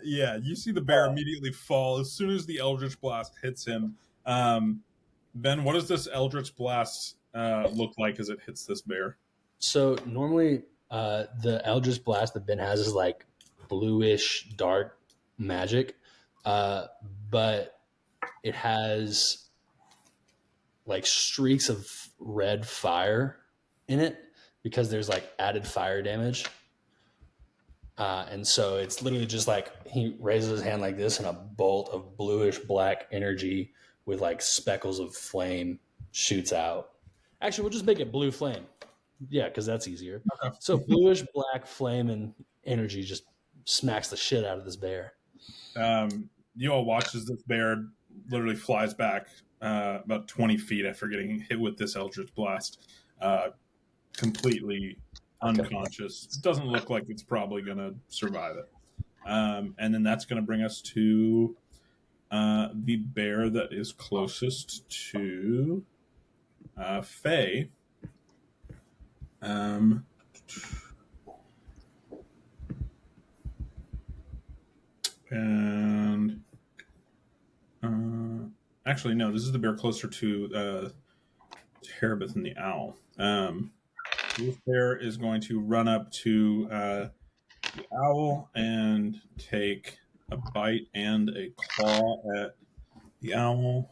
Yeah, you see the bear immediately fall as soon as the Eldritch Blast hits him. Ben, what does this Eldritch Blast look like as it hits this bear? So normally the Eldritch Blast that Ben has is like bluish dark magic, but it has like streaks of red fire in it because there's like added fire damage. And so it's literally just like he raises his hand like this and a bolt of bluish black energy with like speckles of flame shoots out. Actually, we'll just make it blue flame. Yeah, because that's easier. Okay. So bluish black flame and energy just smacks the shit out of this bear. You all watch as this bear literally flies back about 20 feet after getting hit with this Eldritch Blast, completely unconscious. It doesn't look like it's probably going to survive it. And then that's going to bring us to the bear that is closest to Faye. And actually, no, this is the bear closer to Terabith and the owl. This bear is going to run up to the owl and take a bite and a claw at the owl.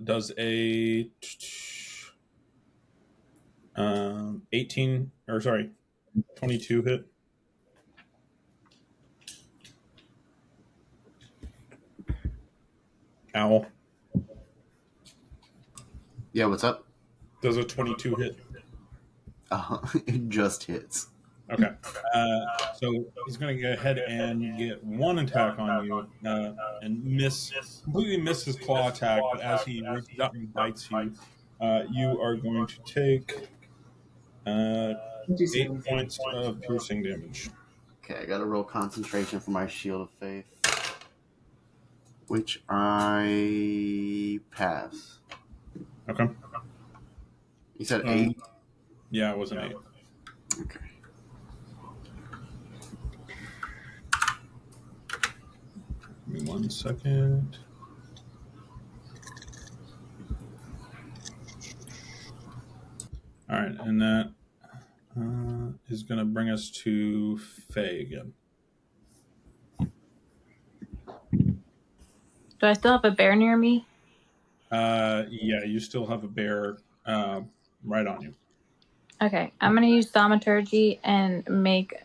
Does a 22 hit? Owl. Yeah, what's up? Does a 22 hit? It just hits. Okay. So he's going to go ahead and get one attack on you and completely miss his claw attack. But as he reaches up and bites you, you are going to take 8 points of piercing damage. Okay, I got to roll concentration for my Shield of Faith, which I pass. Okay. You said 8? Yeah, it was an 8. Okay. Give me 1 second. All right, and that is going to bring us to Faye again. Do I still have a bear near me? Yeah, you still have a bear right on you. Okay, I'm gonna use thaumaturgy and make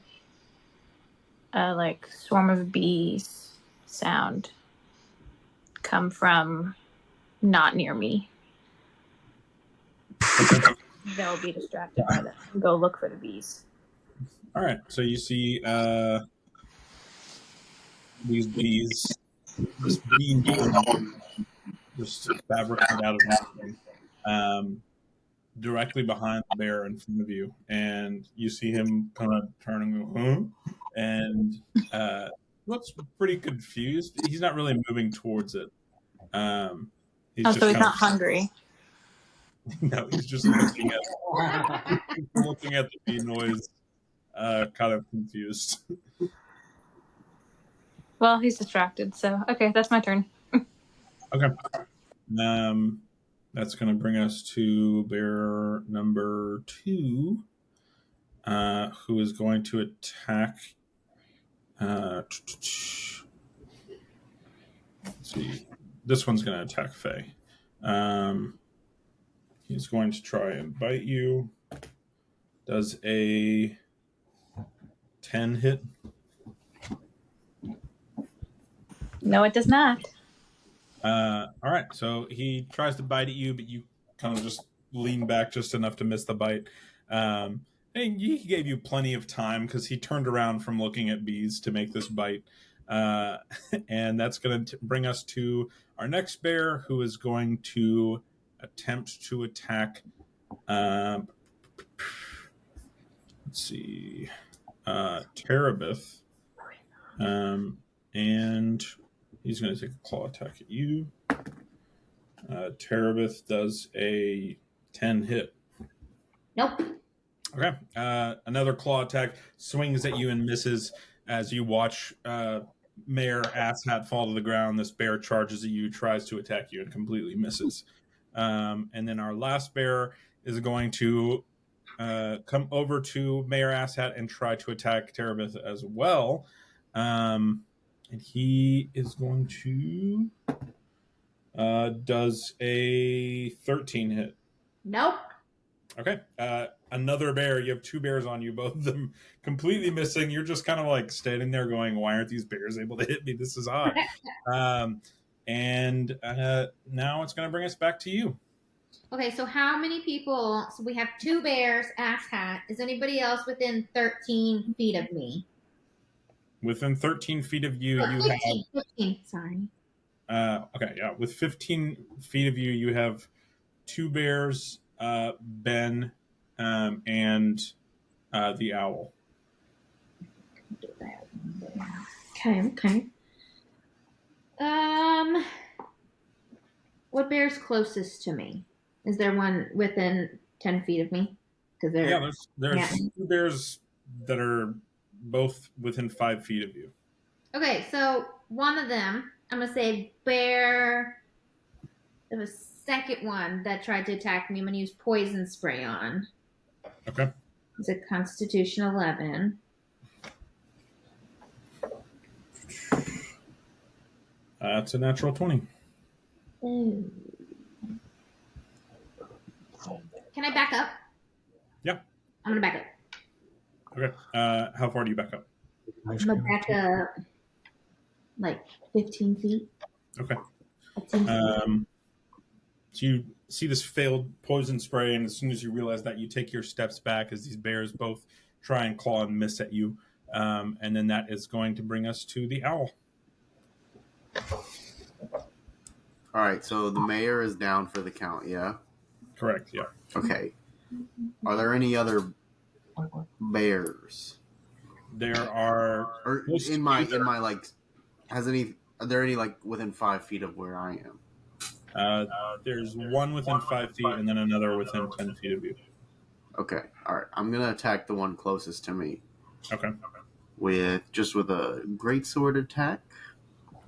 a like swarm of bees sound come from not near me. They'll be distracted by this and go look for the bees. All right, so you see these bees, this bee just fabricated out of nothing, directly behind the bear in front of you, and you see him kind of turning, and looks pretty confused. He's not really moving towards it. He's so he's not hungry. No, he's just looking at the bee noise, kind of confused. Well, he's distracted, so okay, that's my turn. Okay. That's going to bring us to bear number 2, who is going to attack. Let's see. This one's going to attack Faye. He's going to try and bite you. Does a 10 hit? No, it does not. All right. So he tries to bite at you, but you kind of just lean back just enough to miss the bite. And he gave you plenty of time because he turned around from looking at bees to make this bite. And that's going to bring us to our next bear, who is going to attempt to attack. Let's see, Terabith. And he's going to take a claw attack at you. Terabith does a 10 hit. Nope. Okay. Another claw attack swings at you and misses as you watch Mayor Asshat fall to the ground. This bear charges at you, tries to attack you, and completely misses. And then our last bear is going to come over to Mayor Asshat and try to attack Terabith as well. And he is going to does a 13 hit. Nope. Okay. Another bear. You have two bears on you, both of them completely missing. You're just kind of like standing there going, why aren't these bears able to hit me? This is odd. And now it's going to bring us back to you. Okay, so how many people? So we have 2 bears, asshat. Is anybody else within 13 feet of me? Within 13 feet of you, you 15, 15, sorry. okay, yeah. With 15 feet of you, you have 2 bears, Ben, and the owl. Okay. What bear's closest to me? Is there one within 10 feet of me? Because there's 2 bears that are both within 5 feet of you. Okay, so one of them, I'm gonna say bear. There was second one that tried to attack me. I'm gonna use poison spray on. Okay. It's a Constitution 11. It's a natural 20. Ooh. Can I back up? Yeah. I'm gonna back up. Okay. How far do you back up? I'm gonna back up like 15 feet. Okay. 15 feet. So you see this failed poison spray, and as soon as you realize that, you take your steps back as these bears both try and claw and miss at you. And then that is going to bring us to the owl. All right, so the mayor is down for the count, yeah? Correct, yeah. Okay. Are there any other bears? There are... Or in my like, are there any like within 5 feet of where I am? There's one within 5 feet and then another within 10 feet of you. Okay, all right. I'm going to attack the one closest to me. Okay. With a greatsword attack.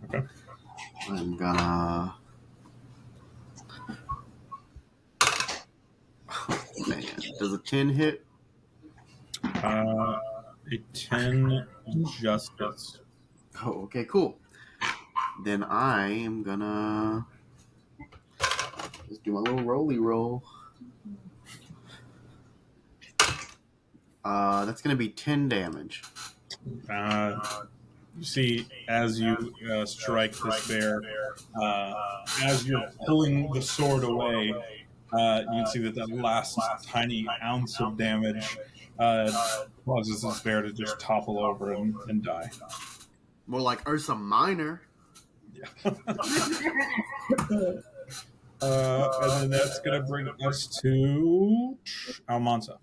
Okay. I'm gonna... Oh, man. Does a 10 hit? A 10 just does. Oh, okay, cool. Then I am gonna just do my little rolly roll. That's gonna be 10 damage. You see, as you strike this bear, as you're pulling the sword away, you can see that last tiny ounce of damage causes this bear to just topple over and die. More like Ursa Minor. Yeah. And then that's going to bring us to Almanza.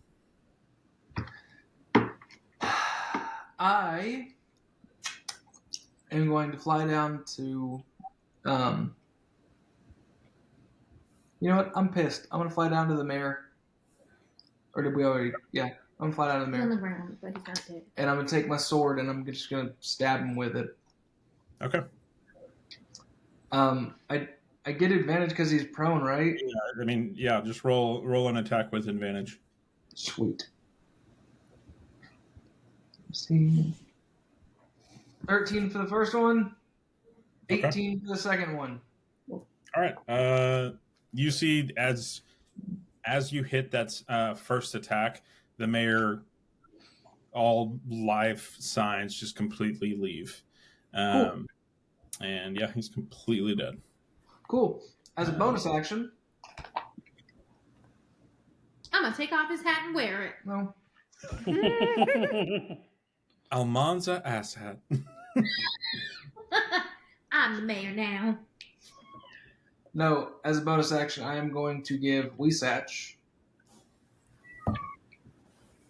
I am going to fly down to, you know what? I'm pissed. I'm going to fly down to the mayor. Or did we already? Yeah, I'm going to fly down to the He's on the mayor. ground, but he's not dead. And I'm going to take my sword and I'm just going to stab him with it. Okay. I get advantage because he's prone, right? Yeah, I mean, yeah, just roll an attack with advantage. Sweet. Let's see. 13 for the first one. 18 Okay. for the second one. All right. You see as you hit that first attack, the mayor, all life signs just completely leave. Cool. And yeah, he's completely dead. Cool. As a bonus action, I'm gonna take off his hat and wear it. No. Almanza asshat. I'm the mayor now. No, as a bonus action, I am going to give Weesatch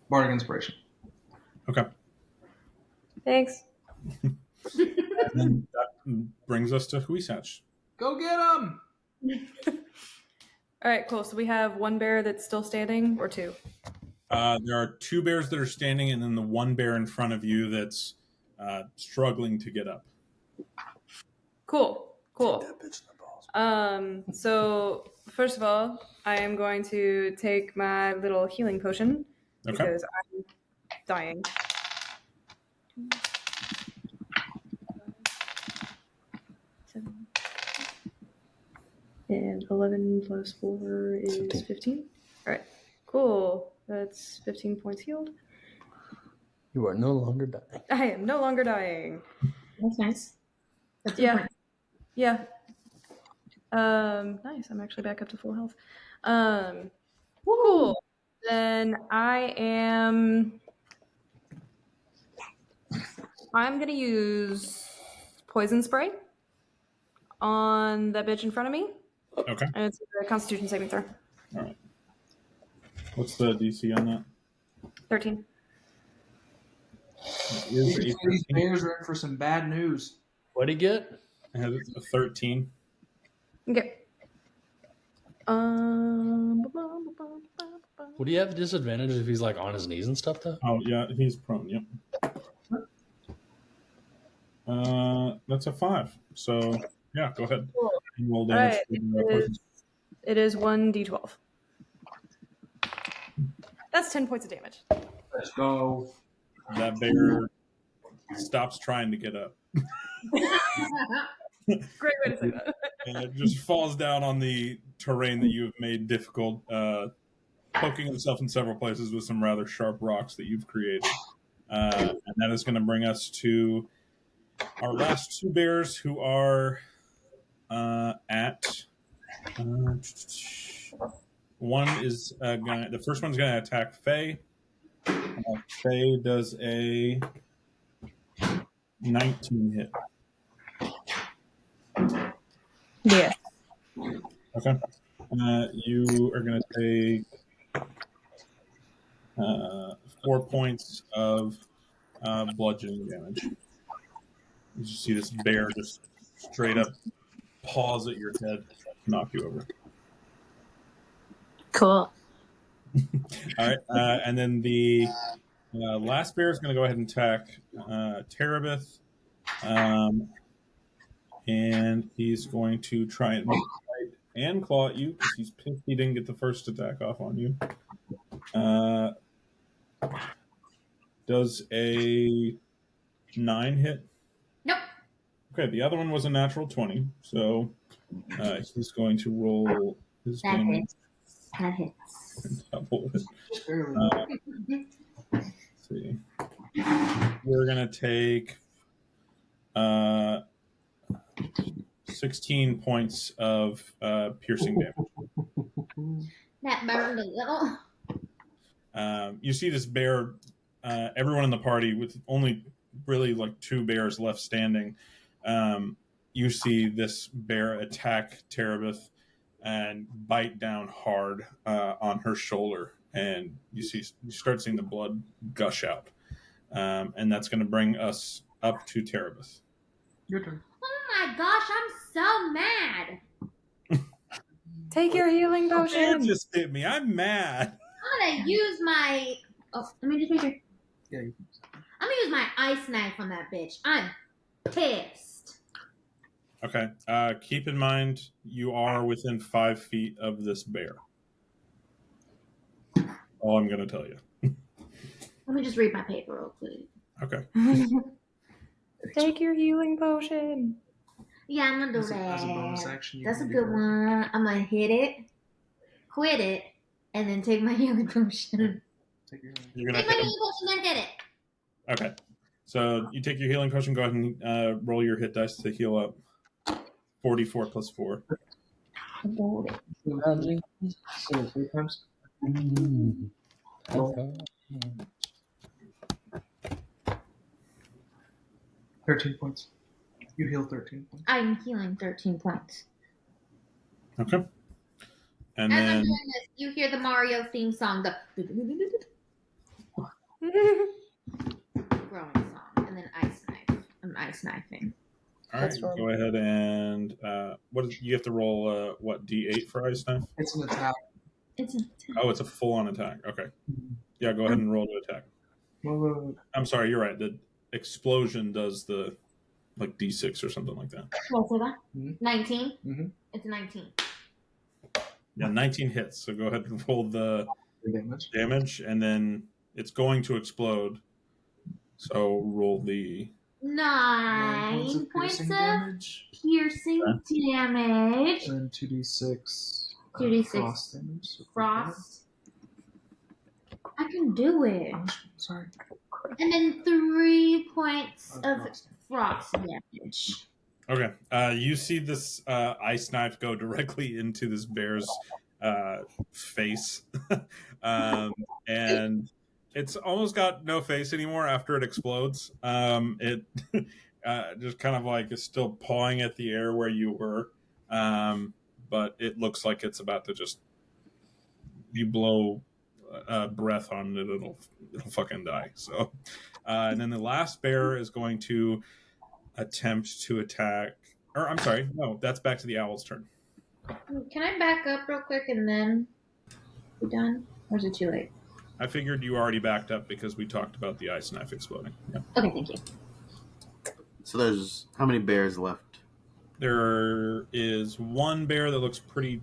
Bardic Inspiration. Okay. Thanks. And then that brings us to Huisatch. Go get him! All right, cool. So we have one bear that's still standing, or two? There are two bears that are standing, and then the one bear in front of you that's struggling to get up. Cool. So first of all, I am going to take my little healing potion because I'm dying. And 11 plus 4 is 15. All right, cool. That's 15 points healed. You are no longer dying. I am no longer dying. That's nice. That's Yeah. Yeah. Nice. I'm actually back up to full health. Cool. Then I'm gonna use poison spray on that bitch in front of me. Okay. And it's a Constitution saving throw. All right. What's the DC on that? 13. These bears are in for some bad news. What'd he get? It has a 13. Okay. Would he have disadvantage if he's like on his knees and stuff though? Oh yeah, he's prone. Yep. That's a 5. So yeah, go ahead. Cool. Roll damage. Right. It is 1d12. That's 10 points of damage. Let's go. That bear stops trying to get up. Great way to say that. And it just falls down on the terrain that you have made difficult, poking himself in several places with some rather sharp rocks that you've created. And that is going to bring us to our last two bears, who are at... one is the first one's going to attack Faye. Faye does a 19 hit. Yeah. Okay. You are going to take 4 points of bludgeoning damage. You just see this bear just straight up paws at your head, knock you over. Cool. All right. And then the last bear is going to go ahead and attack Terabith. And he's going to try and bite and claw at you because he's pissed he didn't get the first attack off on you. Does a 9 hit? Nope. Okay, the other one was a natural 20, so he's going to roll his That damage hits. That hits. and double it. Just barely. Let's see. We're going to take 16 points of piercing damage. That burned a little. You see this bear, everyone in the party, with only really like 2 bears left standing, you see this bear attack Terabith and bite down hard on her shoulder, and you start seeing the blood gush out, and that's going to bring us up to Terabith. Your turn. Oh my gosh, I'm so mad. Take your healing Man potion. just hit me. I'm mad. I'm gonna use my. Oh, let me just make sure. Yeah. I'm gonna use my ice knife on that bitch. I'm pissed. Okay. Keep in mind you are within 5 feet of this bear. All I'm going to tell you. Let me just read my paper real quick. Okay. Take your healing potion. Yeah, I'm gonna do As a that. bonus action, you That's a can do good that. one. I'm gonna hit it, quit it, and then take my healing potion. Take your You're Take going my to healing potion, then hit it. Okay. So you take your healing potion. Go ahead and roll your hit dice to heal up. 44 plus 4. So 3 times. Roll. 13 points. You heal 13 points. I'm healing 13 points. Okay. And As then I'm doing this, you hear the Mario theme song, the growing song, and then ice knife. I'm ice knifing. all right, go ahead and you have to roll what D8 for ice knife? It's an attack. It's a Oh, it's a full-on attack. Okay. Yeah, go ahead and roll to attack. Whoa. I'm sorry, you're right. The explosion does the like D6 or something like that. What was that? Mm-hmm. 19? Mm-hmm. It's a 19. Yeah, 19 hits. So go ahead and roll the damage, and then it's going to explode. So roll the 9 points of piercing damage. And then 2d6. 2d6 frost damage. Frost. I can do it. Sorry. And then 3 points of frost damage. Okay. You see this ice knife go directly into this bear's face. And it's almost got no face anymore after it explodes. It just kind of like is still pawing at the air where you were. But it looks like it's about to just, you blow breath on it, it'll fucking die. So, and then the last bear is going to attempt to attack, or I'm sorry, no, that's back to the owl's turn. Can I back up real quick and then be done? Or is it too late? I figured you already backed up because we talked about the ice knife exploding. Yeah. Okay, thank you. So there's how many bears left? There is one bear that looks pretty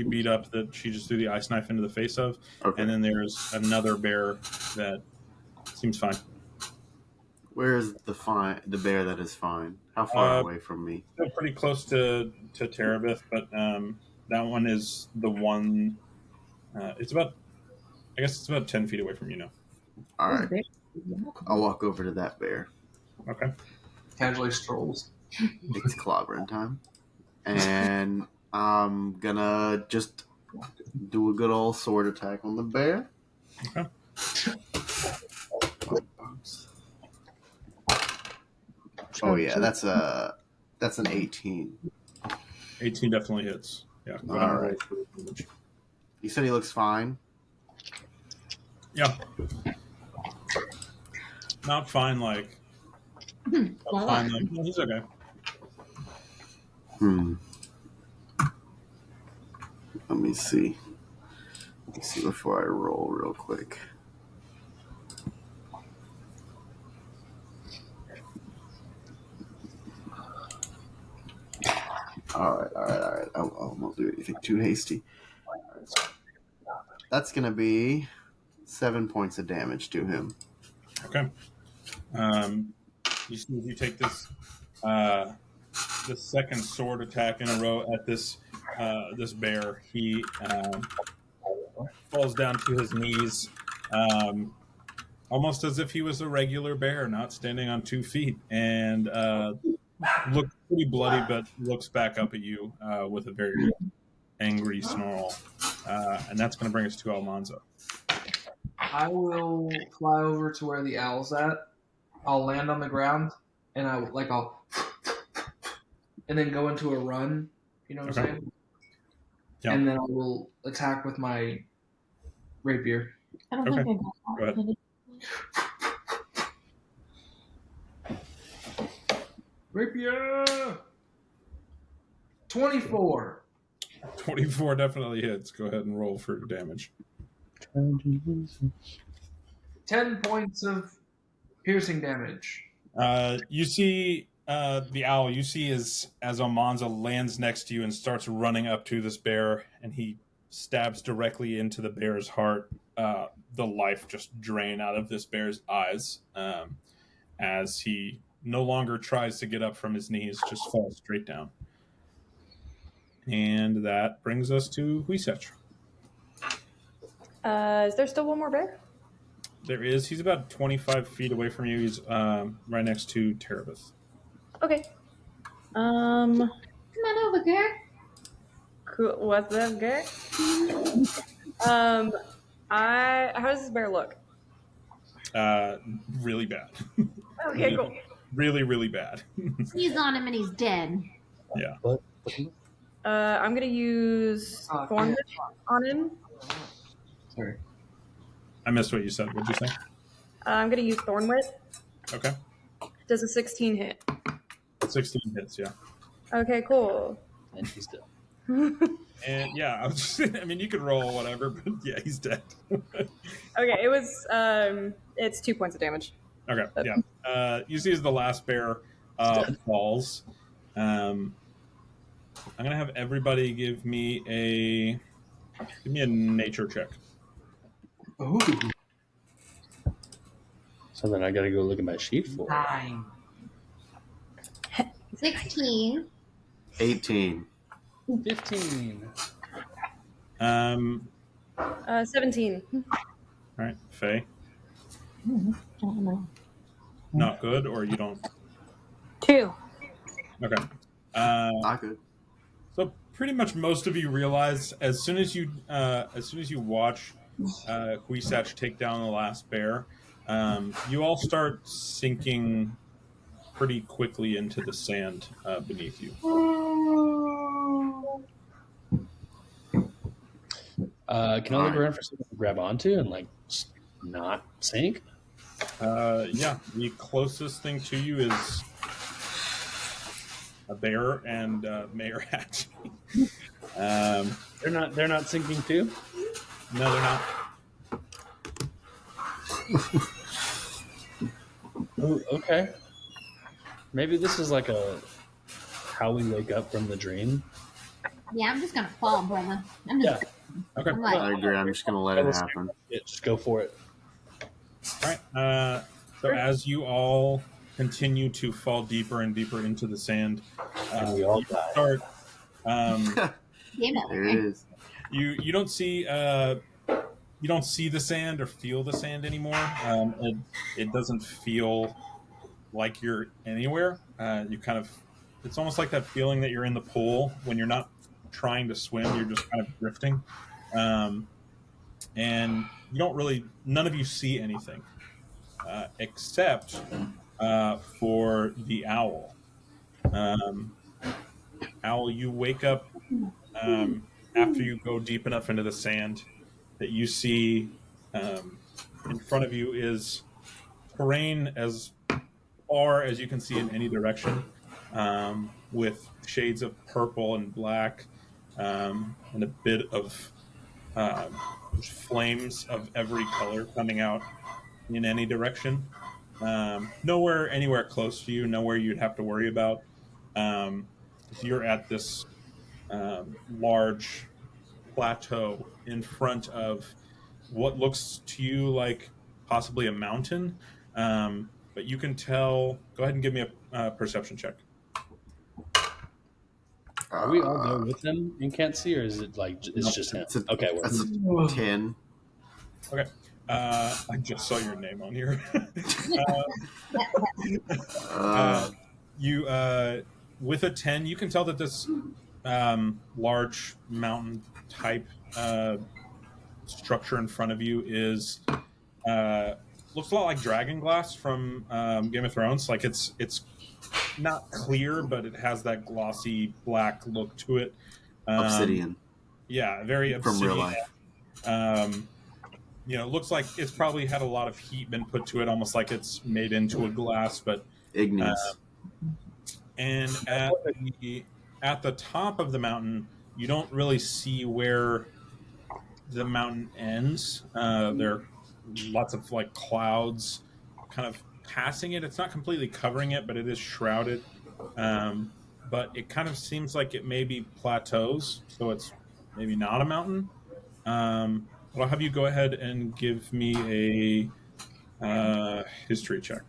beat up that she just threw the ice knife into the face of. Okay. And then there's another bear that seems fine. Where is the bear that is fine? How far away from me? Still pretty close to Terabith, but that one is the one. It's about 10 feet away from you now. All right. I'll walk over to that bear. Okay. Casually strolls. It's clobbering time. And I'm gonna just do a good old sword attack on the bear. Okay. Oh yeah, that's an 18. 18 definitely hits. Yeah. All right. You said he looks fine. Yeah. Not fine like. Fine like. No, he's okay. Let me see. Before I roll real quick. All right. I won't do anything too hasty. Right. That's going to be 7 points of damage to him. Okay. You take this the second sword attack in a row at this bear. He falls down to his knees, almost as if he was a regular bear, not standing on 2 feet, and looks pretty bloody, but looks back up at you with a very angry snarl. And that's going to bring us to Almanza. I will fly over to where the owl's at. I'll land on the ground, and I'll and then go into a run. You know what I'm saying? Yeah. And then I will attack with my rapier. I don't think I got that. Go ahead. Rapier! 24. 24 definitely hits. Go ahead and roll for damage. 10 points of piercing damage. You see the owl. You see as Almanza lands next to you and starts running up to this bear, and he stabs directly into the bear's heart. The life just drain out of this bear's eyes as he no longer tries to get up from his knees, just falls straight down. And that brings us to Huisech. Is there still one more bear? There is. He's about 25 feet away from you. He's right next to Terabith. Okay. Come on over, girl. Cool. What's up, girl? How does this bear look? Really bad. Okay, cool. Really, really bad. Sneeze on him and he's dead. Yeah. I'm gonna use Thorn Whip on him. Sorry. I missed what you said. What'd you say? I'm gonna use Thorn Whip. Okay. Does a 16 hit? 16 hits, yeah. Okay, cool. And he's dead. And yeah, I mean, you could roll whatever, but yeah, he's dead. Okay, it was it's 2 points of damage. Okay, yeah. You see as the last bear falls. I'm gonna have everybody give me a nature check. Ooh, Something I gotta go look at my sheet for. 9. 16. 18. 15. 17. All right, Faye. I don't know. Not good, or you don't. 2. Okay. Not good. So pretty much most of you realize as soon as you watch Huisach take down the last bear, you all start sinking pretty quickly into the sand beneath you. Can I look around for something to grab onto and like not sink? Yeah, the closest thing to you is a bear and a mayor hat. They're not sinking too. No, they're not. Ooh, okay. Maybe this is like how we wake up from the dream. Yeah, I'm just gonna fall, brother. I'm just, Okay. I'm like, I agree. I'm just going to let it happen. Yeah, just go for it. All right. So as you all continue to fall deeper and deeper into the sand, And we all you die. start. game over. There it is. You don't see the sand or feel the sand anymore. It doesn't feel like you're anywhere. It's almost like that feeling that you're in the pool when you're not trying to swim. You're just kind of drifting, and none of you see anything except for the owl. Owl, you wake up after you go deep enough into the sand that you see in front of you is terrain as far as you can see in any direction, with shades of purple and black, and a bit of flames of every color coming out in any direction. Nowhere anywhere close to you, nowhere you'd have to worry about. You're at this large plateau in front of what looks to you like possibly a mountain, but you can tell. Go ahead and give me a perception check. Are we all there with them and can't see, or is it like it's just him? Okay, That's well, a 10. Okay. I just saw your name on here. You with a 10, you can tell that this large mountain type structure in front of you is looks a lot like dragon glass from Game of Thrones. Like it's not clear, but it has that glossy black look to it. Obsidian. Yeah, very obsidian. From real life. It looks like it's probably had a lot of heat been put to it, almost like it's made into a glass, but Igneous. and at the top of the mountain, you don't really see where the mountain ends. There are lots of like clouds kind of passing it. It's not completely covering it, but it is shrouded. But it kind of seems like it maybe plateaus, so it's maybe not a mountain. But I'll have you go ahead and give me a history check.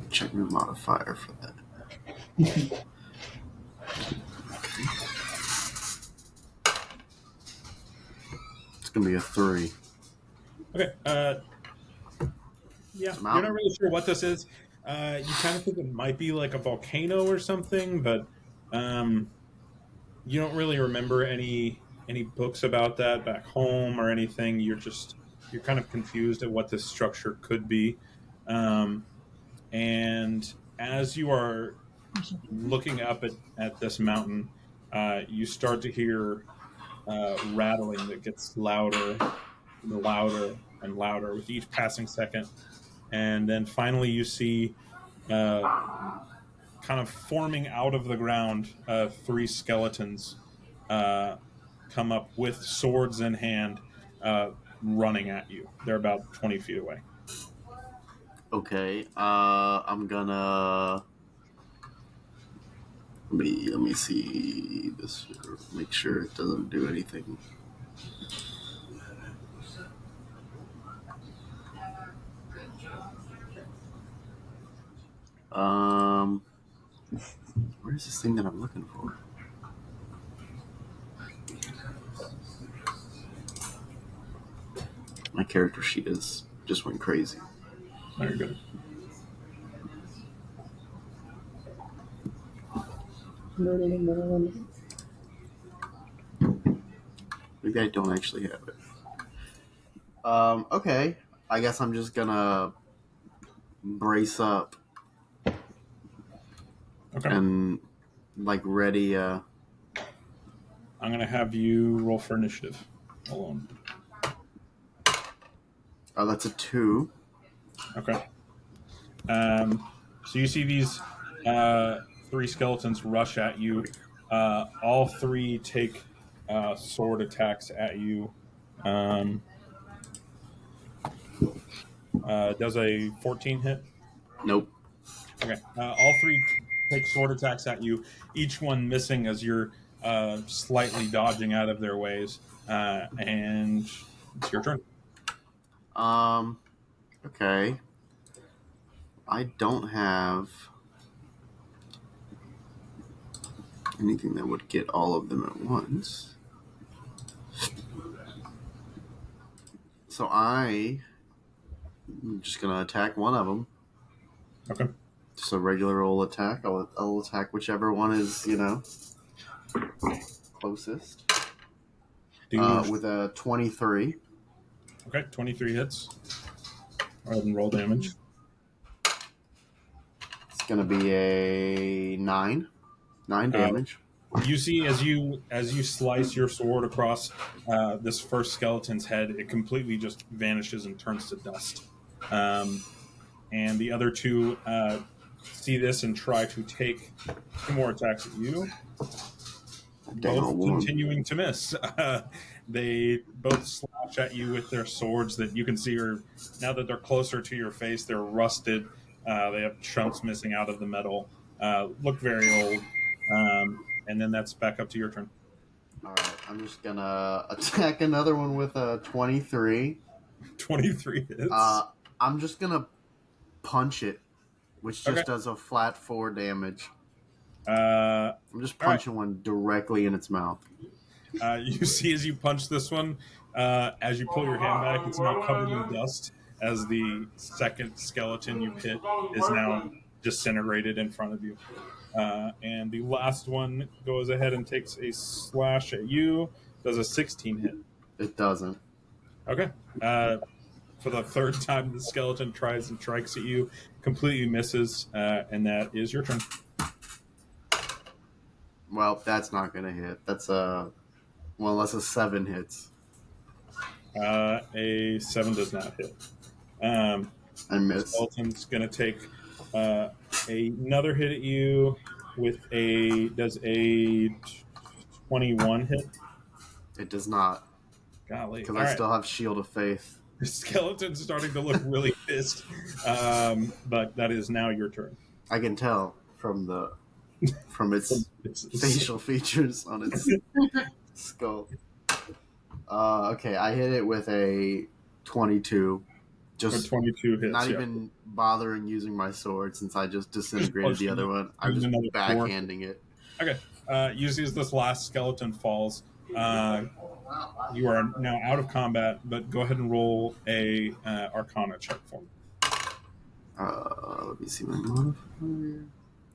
Check your modifier for that. It's going to be a 3. Okay. Yeah, you're not really sure what this is. You kind of think it might be like a volcano or something, but you don't really remember any any books about that back home or anything. You're kind of confused at what this structure could be. And as you are looking up at this mountain, you start to hear rattling that gets louder and louder and louder with each passing second. And then finally, you see kind of forming out of the ground 3 skeletons come up with swords in hand, running at you. They're about 20 feet away. Okay. I'm gonna let me see this. Make sure it doesn't do anything. Where's this thing that I'm looking for? My character sheet just went crazy. Very good. Maybe I don't actually have it. Okay. I guess I'm just gonna brace up Okay. and ready. I'm going to have you roll for initiative. Hold on. Oh, that's a 2. Okay. So you see these 3 skeletons rush at you. All 3 take sword attacks at you. Does a 14 hit? Nope. Okay. All 3 take sword attacks at you, each one missing as you're slightly dodging out of their ways. And it's your turn. Okay. I don't have anything that would get all of them at once. So I'm just going to attack one of them. Okay. Just a regular old attack. I'll attack whichever one is, closest. With a 23. Okay, 23 hits. Go ahead and roll damage. It's going to be a 9. 9 damage. You see, as you slice your sword across this first skeleton's head, it completely just vanishes and turns to dust. And the other 2 see this and try to take 2 more attacks at you. Both continuing to miss. They both slash at you with their swords that you can see are, now that they're closer to your face, they're rusted. They have chunks missing out of the metal. Look very old. And then that's back up to your turn. All right, I'm just going to attack another one with a 23. 23 hits. I'm just going to punch it, which just does a flat 4 damage. I'm just punching one directly in its mouth. You see as you punch this one, as you pull your hand back, it's now covered in dust as the second skeleton you hit is now disintegrated in front of you. And the last one goes ahead and takes a slash at you. Does a 16 hit? It doesn't. Okay. For the 3rd time, the skeleton tries and strikes at you, completely misses, and that is your turn. Well, that's not going to hit. That's a 7 hits. A 7 does not hit. I miss. The skeleton's going to take another hit at you with does a 21 hit? It does not. Golly. Because I still have Shield of Faith. The skeleton's starting to look really pissed. But that is now your turn. I can tell from its facial features on its skull. Okay, I hit it with a 22. Just 22 hits. Not even bothering using my sword since I just disintegrated the other one. I'm just backhanding it. Okay. You see as this last skeleton falls, you are now out of combat, but go ahead and roll a Arcana check for me. Let me see my modifier.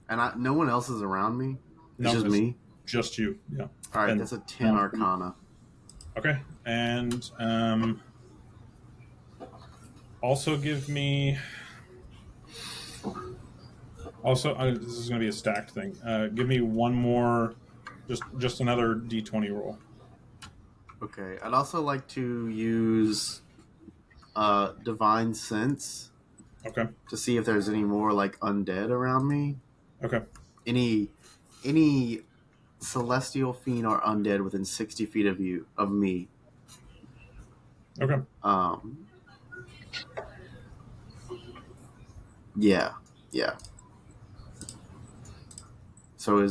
And no one else is around me? It's just me? Just you, yeah. All right, that's a 10 Arcana. Okay, and also give me. Also, this is going to be a stacked thing. Give me one more, just another d20 roll. Okay, I'd also like to use divine sense. Okay. To see if there's any more like undead around me. Okay. Any celestial fiend or undead within 60 feet of me. Okay. Yeah. So I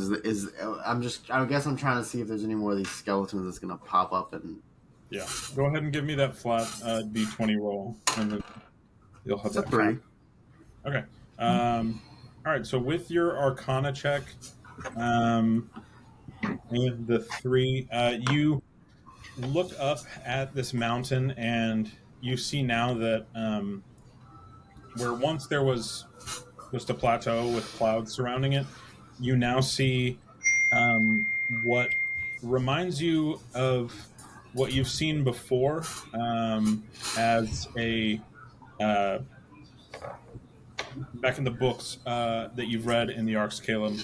guess I'm trying to see if there's any more of these skeletons that's gonna pop up and. Yeah. Go ahead and give me that flat d20 roll, and then you'll have that. 3. Okay. All right. So with your Arcana check, and the 3, you look up at this mountain, and you see now that where once there was just a plateau with clouds surrounding it, you now see what reminds you of what you've seen before as a back in the books that you've read in the Arx Calum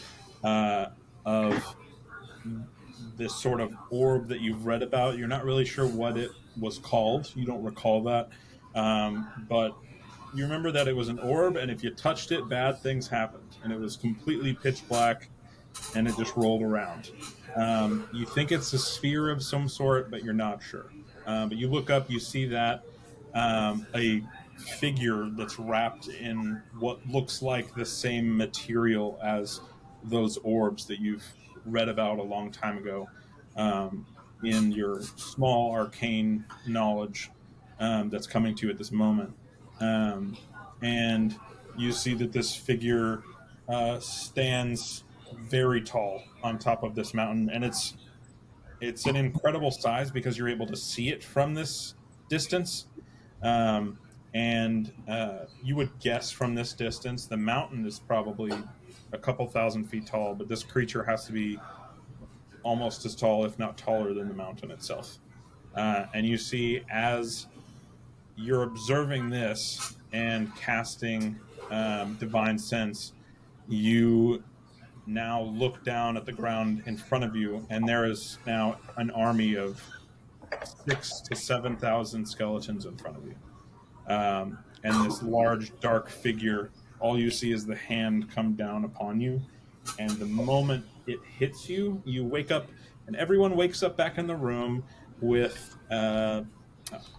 of this sort of orb that you've read about. You're not really sure what it was called. You don't recall that. But you remember that it was an orb, and if you touched it, bad things happened. And it was completely pitch black, and it just rolled around. You think it's a sphere of some sort, but you're not sure. But you look up, you see that a figure that's wrapped in what looks like the same material as those orbs that you've read about a long time ago in your small arcane knowledge that's coming to you at this moment. And you see that this figure stands very tall on top of this mountain, and it's an incredible size because you're able to see it from this distance. And you would guess from this distance the mountain is probably a couple thousand feet tall, but this creature has to be almost as tall, if not taller, than the mountain itself. And you see, as you're observing this and casting divine sense, you now look down at the ground in front of you, and there is now an army of 6,000 to 7,000 skeletons in front of you. And this large, dark figure, all you see is the hand come down upon you. And the moment it hits you, you wake up, and everyone wakes up back in the room with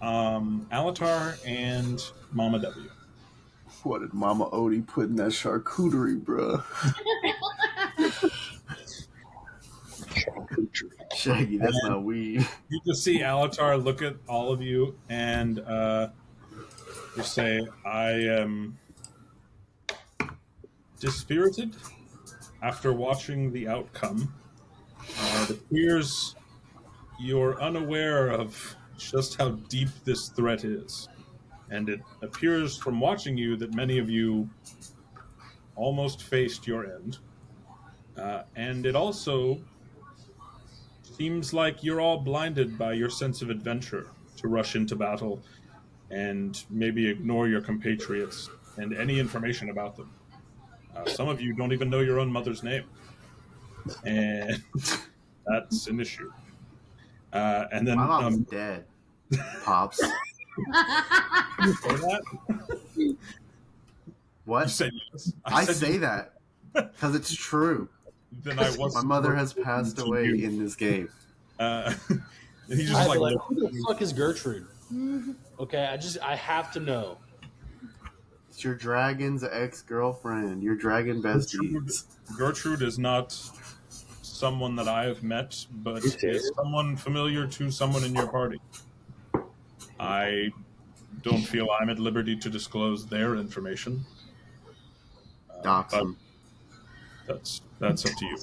Alatar and Mama W. What did Mama Odie put in that charcuterie, bruh? Shaggy, that's not weed. You just see Alatar look at all of you and just say, I am dispirited after watching the outcome. It appears you're unaware of just how deep this threat is. And it appears from watching you that many of you almost faced your end. And it also seems like you're all blinded by your sense of adventure to rush into battle and maybe ignore your compatriots and any information about them. Some of you don't even know your own mother's name. And that's an issue. And then my mom's dead. Pops. You say that? What? You said yes. I say that because it's true. Then I was. My mother has passed away in this game. He's just like, who the fuck is Gertrude? Okay, I have to know. It's your dragon's ex-girlfriend. Your dragon bestie. Gertrude is not someone that I have met, but is someone familiar to someone in your party. I don't feel I'm at liberty to disclose their information. Dox them. That's up to you.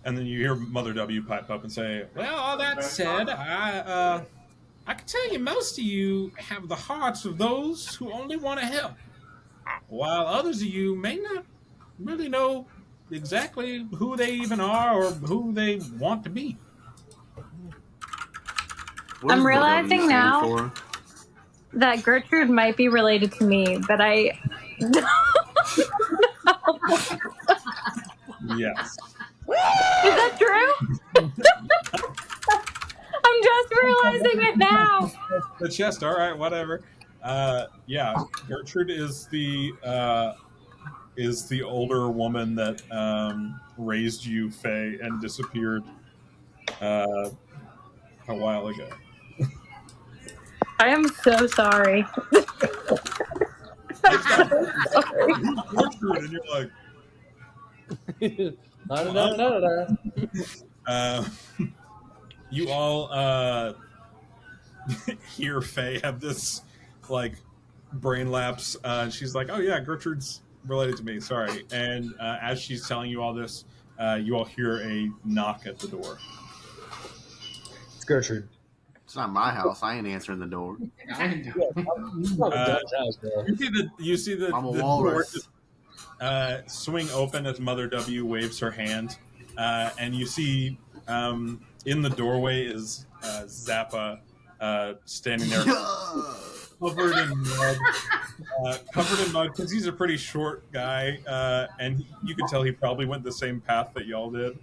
And then you hear Mother W pipe up and say, well, all that said, I can tell you most of you have the hearts of those who only want to help, while others of you may not really know exactly who they even are or who they want to be. What I'm does the W realizing stand now for? that Gertrude might be related to me, but I Yes. is that true? I'm just realizing it now. The chest. All right, whatever. Yeah, Gertrude is the older woman that raised you, Faye, and disappeared a while ago. I am so sorry. It's not who's Gertrude, and you're like, uh, you all hear Faye have this like brain lapse. She's like, "Oh yeah, Gertrude's related to me. Sorry." And as she's telling you all this, you all hear a knock at the door. It's Gertrude. It's not my house. I ain't answering the door. I ain't Yeah, doing house, bro. You see the I'm a door walrus. just swing open as Mother W waves her hand, and you see in the doorway is Zappa standing there, covered in mud. Covered in mud because he's a pretty short guy, and you could tell he probably went the same path that y'all did.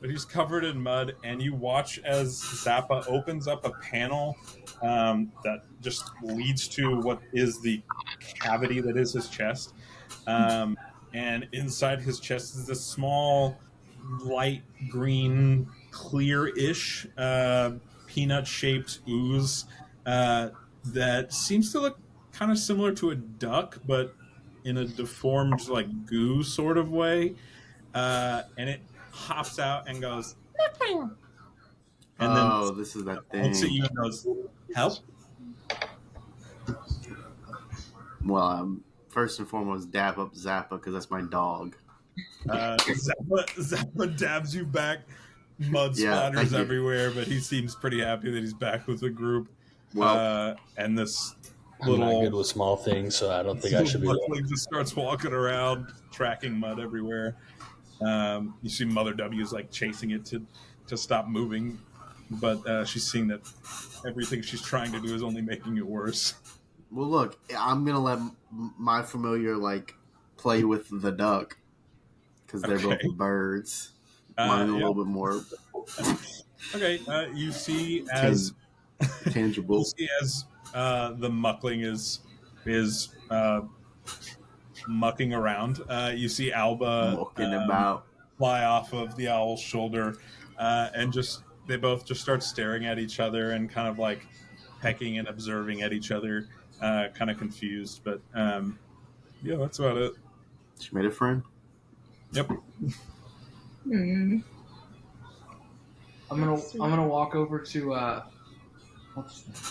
But he's covered in mud, and you watch as Zappa opens up a panel that just leads to what is the cavity that is his chest. And inside his chest is this small, light green, clear-ish, peanut-shaped ooze that seems to look kind of similar to a duck, but in a deformed, like goo sort of way. And it hops out and goes, and then Oh, this is that looks at thing. you and goes, "Help." Well, first and foremost, dab up Zappa because that's my dog. Zappa dabs you back. Mud Yeah, thank splatters you. everywhere, but he seems pretty happy that he's back with the group. Well, And this I'm not good little with small things, so I don't think I should be. Buckling just starts walking around, tracking mud everywhere. You see Mother W's like chasing it to stop moving, but she's seeing that everything she's trying to do is only making it worse. well, look, I'm gonna let my familiar like play with the duck because they're Okay. both birds. Mine a Yeah. little bit more Okay. You see as tangible. you see as the muckling is mucking around. You see Alba Walking about. fly off of the owl's shoulder, and just they both just start staring at each other and kind of like pecking and observing at each other, kind of confused. But yeah, that's about it. She made a friend. Yep. Hmm. I'm gonna walk over to how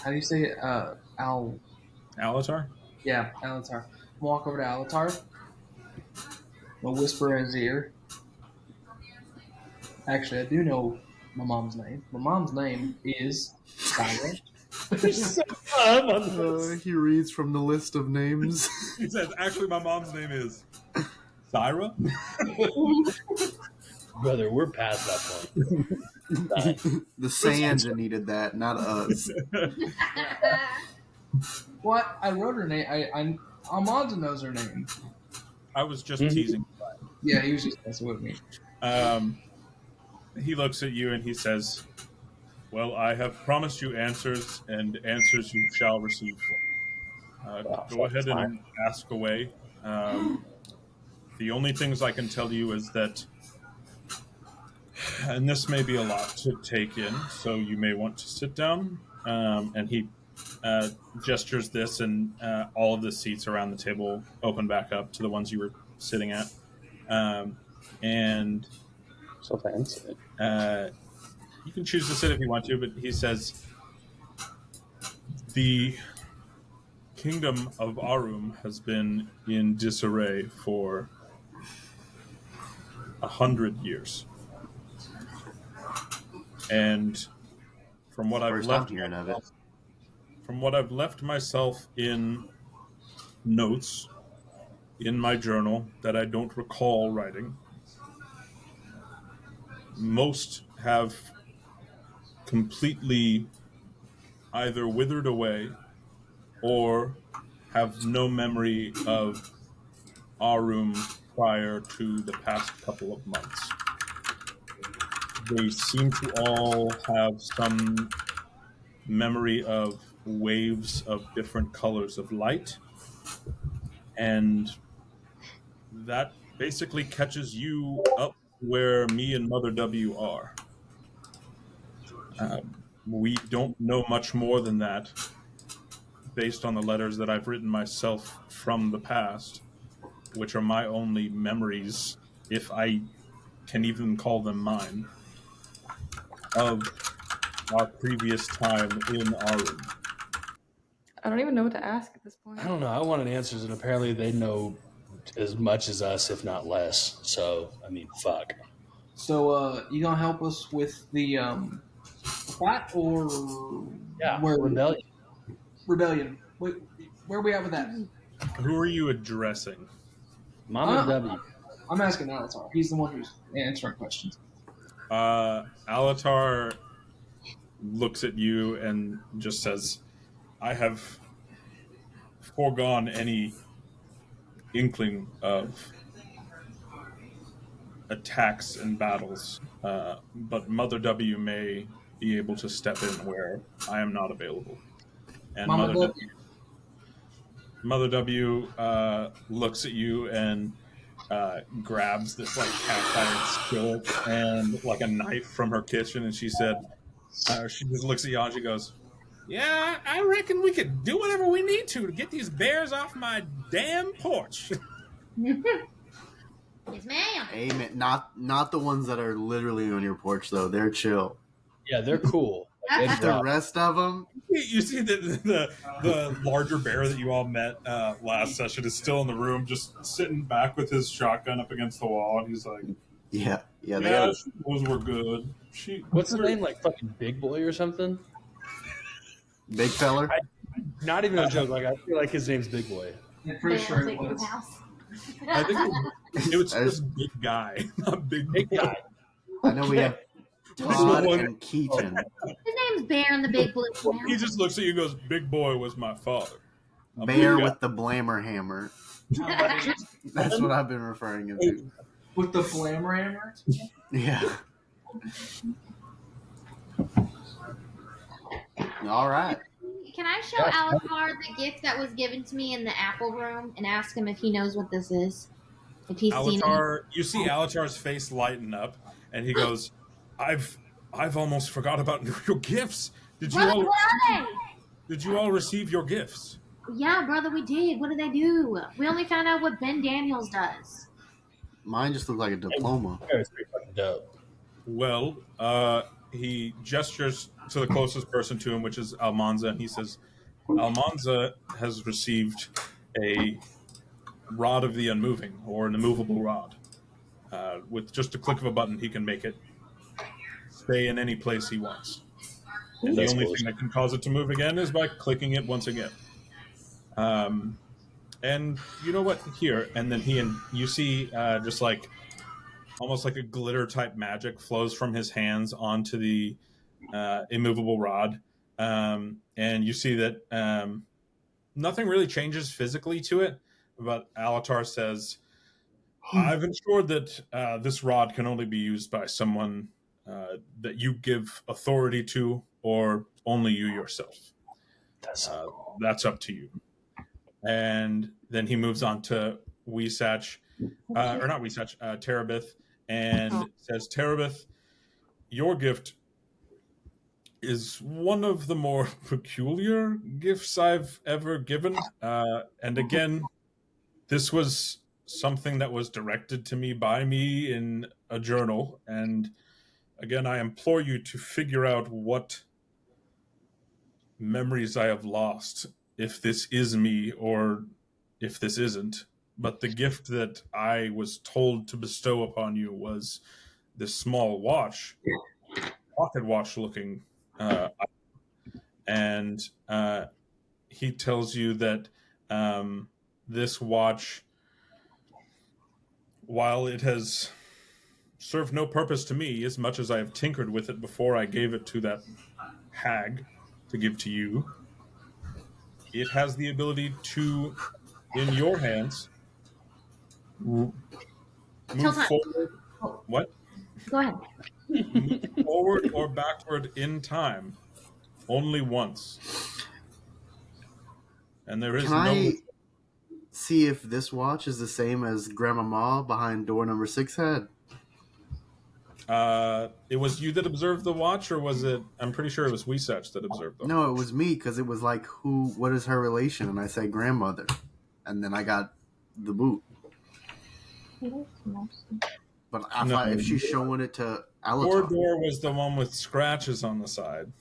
do you say it? Alatar. Yeah, Alatar. Walk over to Alatar. I'll whisper in his ear. Actually, I do know my mom's name. My mom's name is Syra. He reads from the list of names. He says, "Actually, my mom's name is Syra." Brother, we're past that point. The Sanja needed that, not us. What? I wrote her name. Almanza knows her name. I was just Mhm. teasing. Yeah, he was just messing with me. He looks at you and he says, "Well, I have promised you answers, and answers you shall receive. Go ahead and ask away. The only things I can tell you is that, and this may be a lot to take in, so you may want to sit down." And he gestures this, and all of the seats around the table open back up to the ones you were sitting at. And So fancy. you can choose to sit if you want to, but he says, "The kingdom of Arum has been in disarray for 100 years. And from what I've First time left hearing of it. from what I've left myself in notes in my journal that I don't recall writing, most have completely either withered away or have no memory of our room prior to the past couple of months. They seem to all have some memory of waves of different colors of light, and that basically catches you up where me and Mother W are. We don't know much more than that based on the letters that I've written myself from the past, which are my only memories, if I can even call them mine, of our previous time in our room. I don't even know what to ask at this point. I don't know. I wanted answers, and apparently they know as much as us, if not less. So, I mean, fuck. So, you gonna help us with the plot or Yeah, where rebellion. rebellion? Wait, where are we at with that? Who are you addressing? Mama W. I'm asking Alatar. He's the one who's answering questions. Alatar looks at you and just says, I have foregone any inkling of attacks and battles, but Mother W may be able to step in where I am not available. And Mama W. Mother W looks at you and grabs this like cast iron skillet and like a knife from her kitchen, and she said, she just looks at you and she goes, "Yeah, I reckon we could do whatever we need to get these bears off my damn porch." Yes, ma'am. Amen. Not the ones that are literally on your porch though. They're chill. Yeah, they're cool. Like, The rest of them. You see the larger bear that you all met last session is still in the room, just sitting back with his shotgun up against the wall, and he's like, Yeah. They "Yeah, those were good." what's his name? Like fucking Big Boy or something? big feller. Not even a joke. Like I feel like his name's Big Boy. I'm pretty sure it was. I think it was just big guy, not big Big guy. I know we have Todd and Keaton. His name's Bear and the Big Blue House. He just looks at you and goes, "Big boy was my father." Bear with the blammer hammer. That's what I've been referring him to. With the flammer hammer? Yeah. All right. Can I show Alatar the gift that was given to me in the apple room and ask him if he knows what this is? If he's seen it? You see Alatar's face lighten up, and he goes, I've almost forgot about your gifts. Did you all receive your gifts?" Yeah, brother, we did. What did they do? We only found out what Ben Daniels does. Mine just looked like a diploma. It's pretty fucking dope. Well, he gestures to the closest person to him, which is Almanza, and he says, "Almanza has received a rod of the unmoving, or an immovable rod. With just a click of a button, he can make it stay in any place he wants. And the only thing that can cause it to move again is by clicking it once again. And you know what? Here." And then you see just like almost like a glitter type magic flows from his hands onto the immovable rod. And you see that nothing really changes physically to it, but Alatar says, "I've ensured that this rod can only be used by someone that you give authority to, or only you yourself. That's up to you." And then he moves on to Terabith, and says, "Terabith, your gift is one of the more peculiar gifts I've ever given. And again, this was something that was directed to me by me in a journal. And again, I implore you to figure out what memories I have lost, if this is me or if this isn't. But the gift that I was told to bestow upon you was this small watch, pocket watch looking, and he tells you that this watch, while it has served no purpose to me as much as I have tinkered with it before I gave it to that hag to give to you. It has the ability to, in your hands, move Till time. forward. Oh, What? go ahead. Move forward or backward in time only once. And there is Can no. I see if this watch is the same as Grandmama behind door number 6 had? It was you that observed the watch, or was it? I'm pretty sure it was Weesach that observed the watch. No, it was me, because it was like, what is her relation? And I said grandmother. And then I got the boot. But if she's showing it to Your Alatar. door was the one with scratches on the side.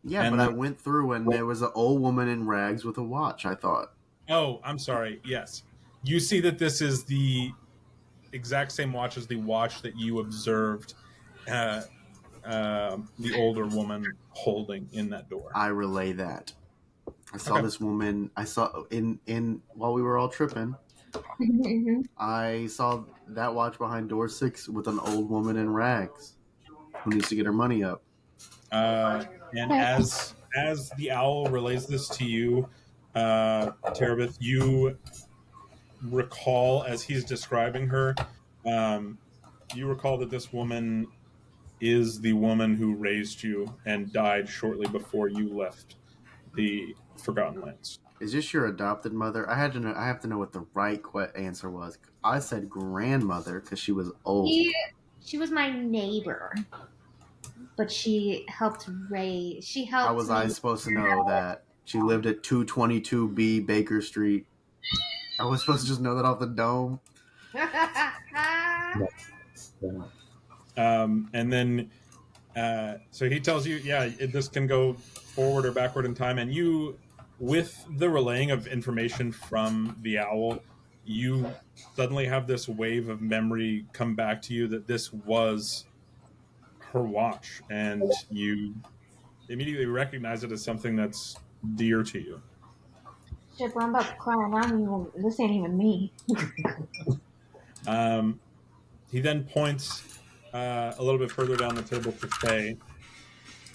Yeah, And but I then- went through and there was an old woman in rags with a watch, I thought. Oh, I'm sorry. Yes. You see that this is the exact same watch as the watch that you observed the older woman holding in that door. I relay that. I saw Okay. this woman. I saw in while we were all tripping. I saw that watch behind door 6 with an old woman in rags who needs to get her money up. And as the owl relays this to you, Terabith, you recall as he's describing her, you recall that this woman is the woman who raised you and died shortly before you left the Forgotten Lands. Is this your adopted mother? I have to know what the right answer was. I said grandmother because she was old. She was my neighbor, but she helped raise. She helped. How was I supposed to know that she lived at 222B Baker Street? I was supposed to just know that off the dome. And then, so he tells you, this can go forward or backward in time. And you, with the relaying of information from the owl, you suddenly have this wave of memory come back to you that this was her watch. And you immediately recognize it as something that's dear to you. Shit, bro, I'm about to cry. This ain't even me. He then points a little bit further down the table to Faye,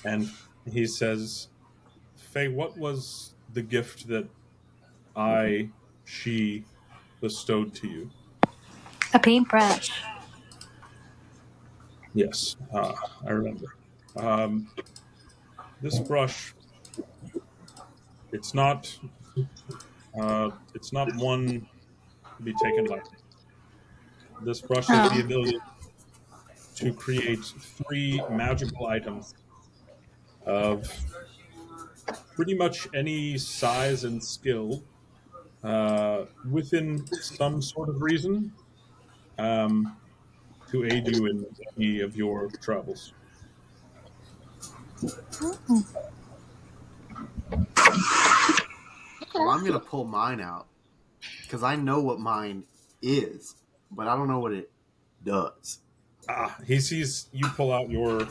and he says, Faye, what was the gift that she bestowed to you? A paintbrush. Yes, I remember. This brush, it's not one to be taken lightly. This brush has the ability to create 3 magical items of pretty much any size and skill within some sort of reason to aid you in any of your travels. Well, I'm going to pull mine out because I know what mine is, but I don't know what it does. He sees you pull out your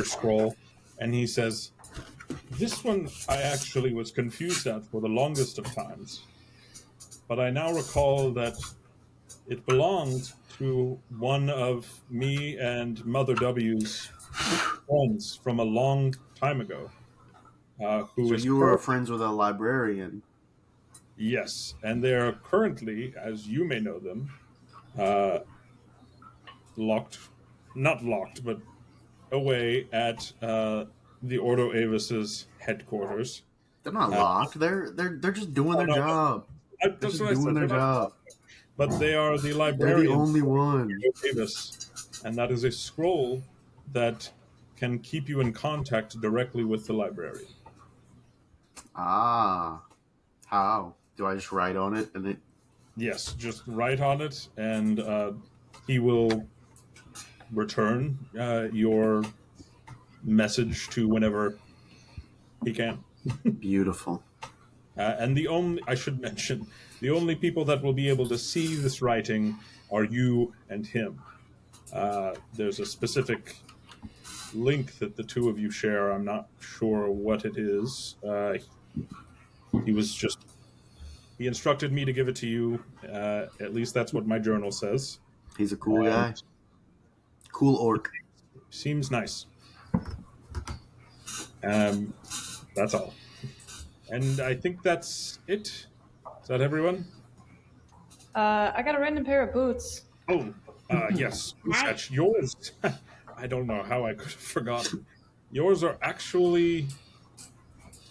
scroll, and he says, this one I actually was confused at for the longest of times, but I now recall that it belonged to one of me and Mother W's friends from a long time ago. So you were friends with a librarian. Yes, and they're currently, as you may know them, not locked, but away at the Ordo Avis's headquarters. They're not locked. They're just doing their job. They're just doing their job. But they are the librarians. They're the only one. Avis, and that is a scroll that can keep you in contact directly with the librarian. How? Do I just write on it and it? Yes, just write on it, and he will return your message to whenever he can. Beautiful. And I should mention, the only people that will be able to see this writing are you and him. There's a specific link that the two of you share. I'm not sure what it is. He instructed me to give it to you. At least that's what my journal says. He's a cool guy. Cool orc. Seems nice. That's all. And I think that's it. Is that everyone? I got a random pair of boots. Oh, yes. Uskach, yours. I don't know how I could have forgotten. Yours are actually,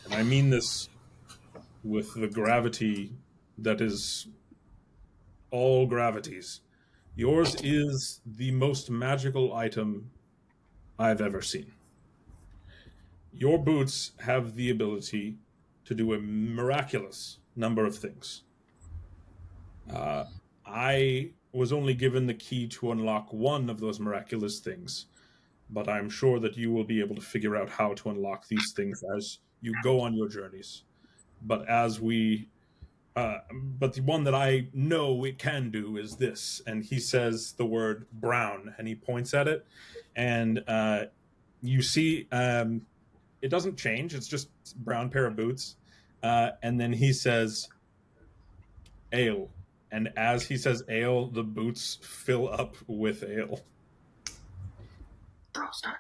and I mean this with the gravity that is all gravities. Yours is the most magical item I've ever seen. Your boots have the ability to do a miraculous number of things. I was only given the key to unlock one of those miraculous things, but I'm sure that you will be able to figure out how to unlock these things as you go on your journeys. But but the one that I know it can do is this. And he says the word brown, and he points at it, and you see it doesn't change. It's just brown pair of boots, and then he says ale. And as he says ale, the boots fill up with ale.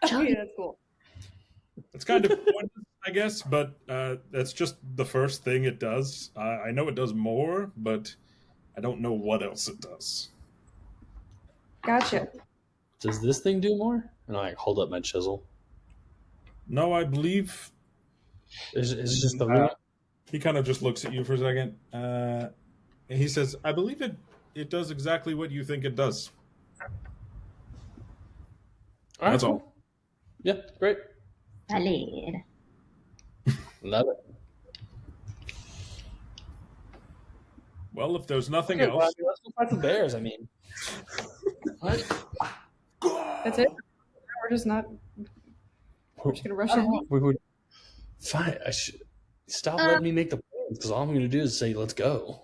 Okay, that's cool. It's kind of pointless, I guess, but that's just the first thing it does. I know it does more, but I don't know what else it does. Gotcha. Does this thing do more? And I hold up my chisel. No, I believe... Is it just the room? He kind of just looks at you for a second. And he says, I believe it does exactly what you think it does. That's all. Yeah, great. Valid. Love it. Well, if there's nothing Okay, else... well, let's go fight the bears, I mean. What? That's it? We're just not... We're just going to rush in? We would... Fine, I should... Stop letting me make the plans, because all I'm going to do is say, let's go.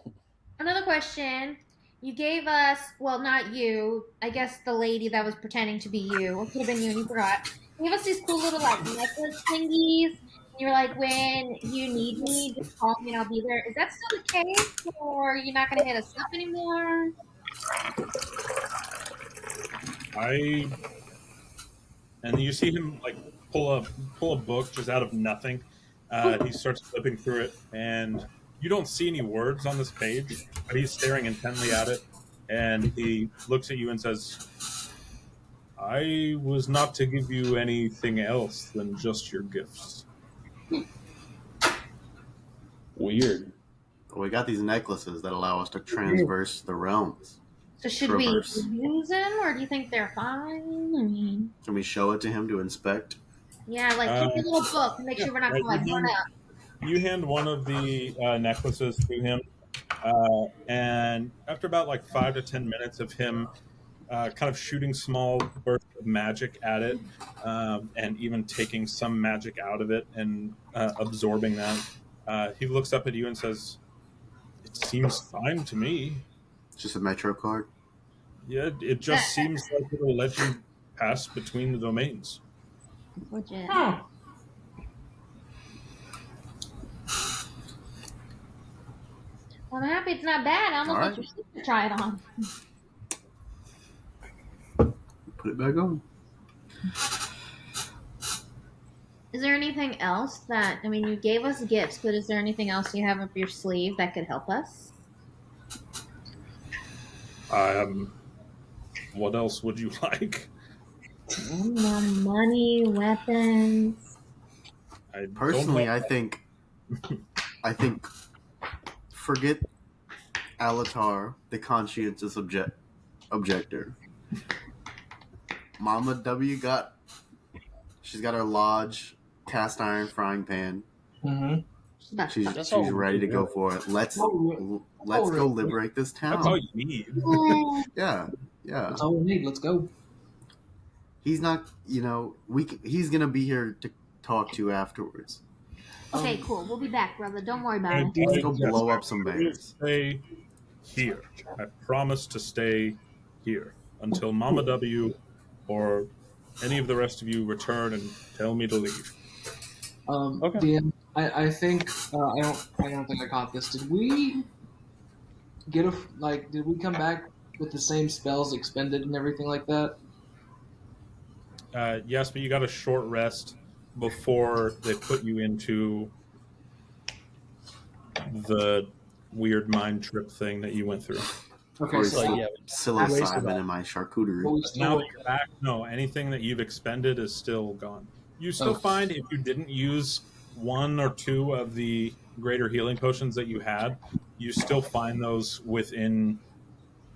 Another question. You gave us, well, not you, I guess the lady that was pretending to be you, it could have been you and you forgot. You gave us these cool little, like, necklace thingies. And you were like, when you need me, just call me and I'll be there. Is that still the case? Or you're not going to hit us up anymore? And you see him, like, pull a book just out of nothing. He starts flipping through it, and you don't see any words on this page, but he's staring intently at it, and he looks at you and says, I was not to give you anything else than just your gifts. Weird. We got these necklaces that allow us to transverse the realms. So should Traverse. we use them, or do you think they're fine? I mean, Can we show it to him to inspect? yeah, like keep your little book and make sure we're not going to like run out. You hand one of the necklaces to him, and after about like 5 to 10 minutes of him kind of shooting small bursts of magic at it, and even taking some magic out of it and absorbing that, he looks up at you and says, it seems fine to me. It's just a Metro card? Yeah, it just seems like it will let you pass between the domains. Legit. Huh. Well, I'm happy it's not bad. I almost All let right. your sister try it on. Put it back on. Is there anything else that, I mean, you gave us gifts, but is there anything else you have up your sleeve that could help us? What else would you like? More money, weapons. Personally, I think forget Alatar, the conscientious objector. Mama W she's got her lodge cast iron frying pan. Mm-hmm. She's ready to go for it. Let's go liberate this town. That's all you need. Yeah. That's all we need. Let's go. He's not, he's gonna be here to talk to afterwards. Okay, cool. We'll be back, brother. Don't worry about it. Let's go blow up some bears. Stay here. I promise to stay here until Mama W or any of the rest of you return and tell me to leave. Okay. DM, I think I don't think I caught this. Did we did we come back with the same spells expended and everything like that? Yes, but you got a short rest before they put you into the weird mind trip thing that you went through. Okay, Or so like, yeah, psilocybin in my charcuterie. but we But still now that you're back, no, anything that you've expended is still gone. You still Okay. find if you didn't use one or two of the greater healing potions that you had, you still find those within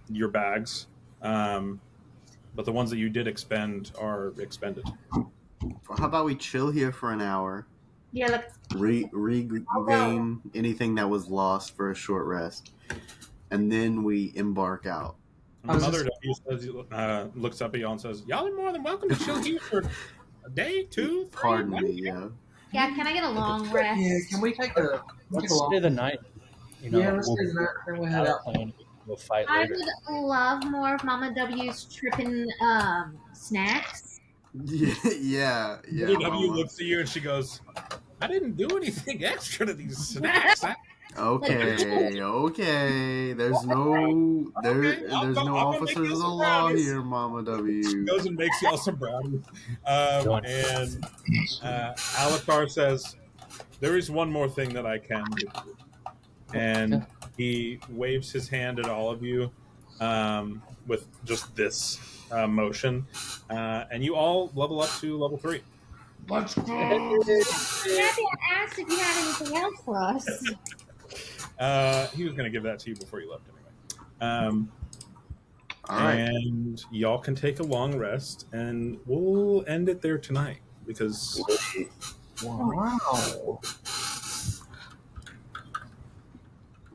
your bags. But the ones that you did expend are expended. How about we chill here for an hour, Yeah, look. regain anything that was lost for a short rest, and then we embark out. I was Mother just- W says, looks up at y'all and says, "Y'all are more than welcome to chill here for a day, 2, 3. Pardon me, yeah. Yeah, can I get a long rest? Yeah, can we take a let's stay the night. You know, yeah, let's we'll stay the night, then we'll head have a out. plan. We'll fight I later. would love more of Mama W's tripping snacks. Yeah. Mother W Mama. looks at you and she goes, "I didn't do anything extra to these snacks." Okay. There's no Okay, there's no I'll go make officers you of the some law brownies. here, Mama She W. goes and makes y'all some brownies. And Alatar says, "There is one more thing that I can do." And he waves his hand at all of you with just this motion. And you all level up to level 3. Let's go. Happy I asked if you had anything else for us. He was going to give that to you before you left anyway. All right. And y'all can take a long rest, and we'll end it there tonight because Wow.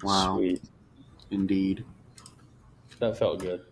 Wow. Sweet. Indeed. That felt good.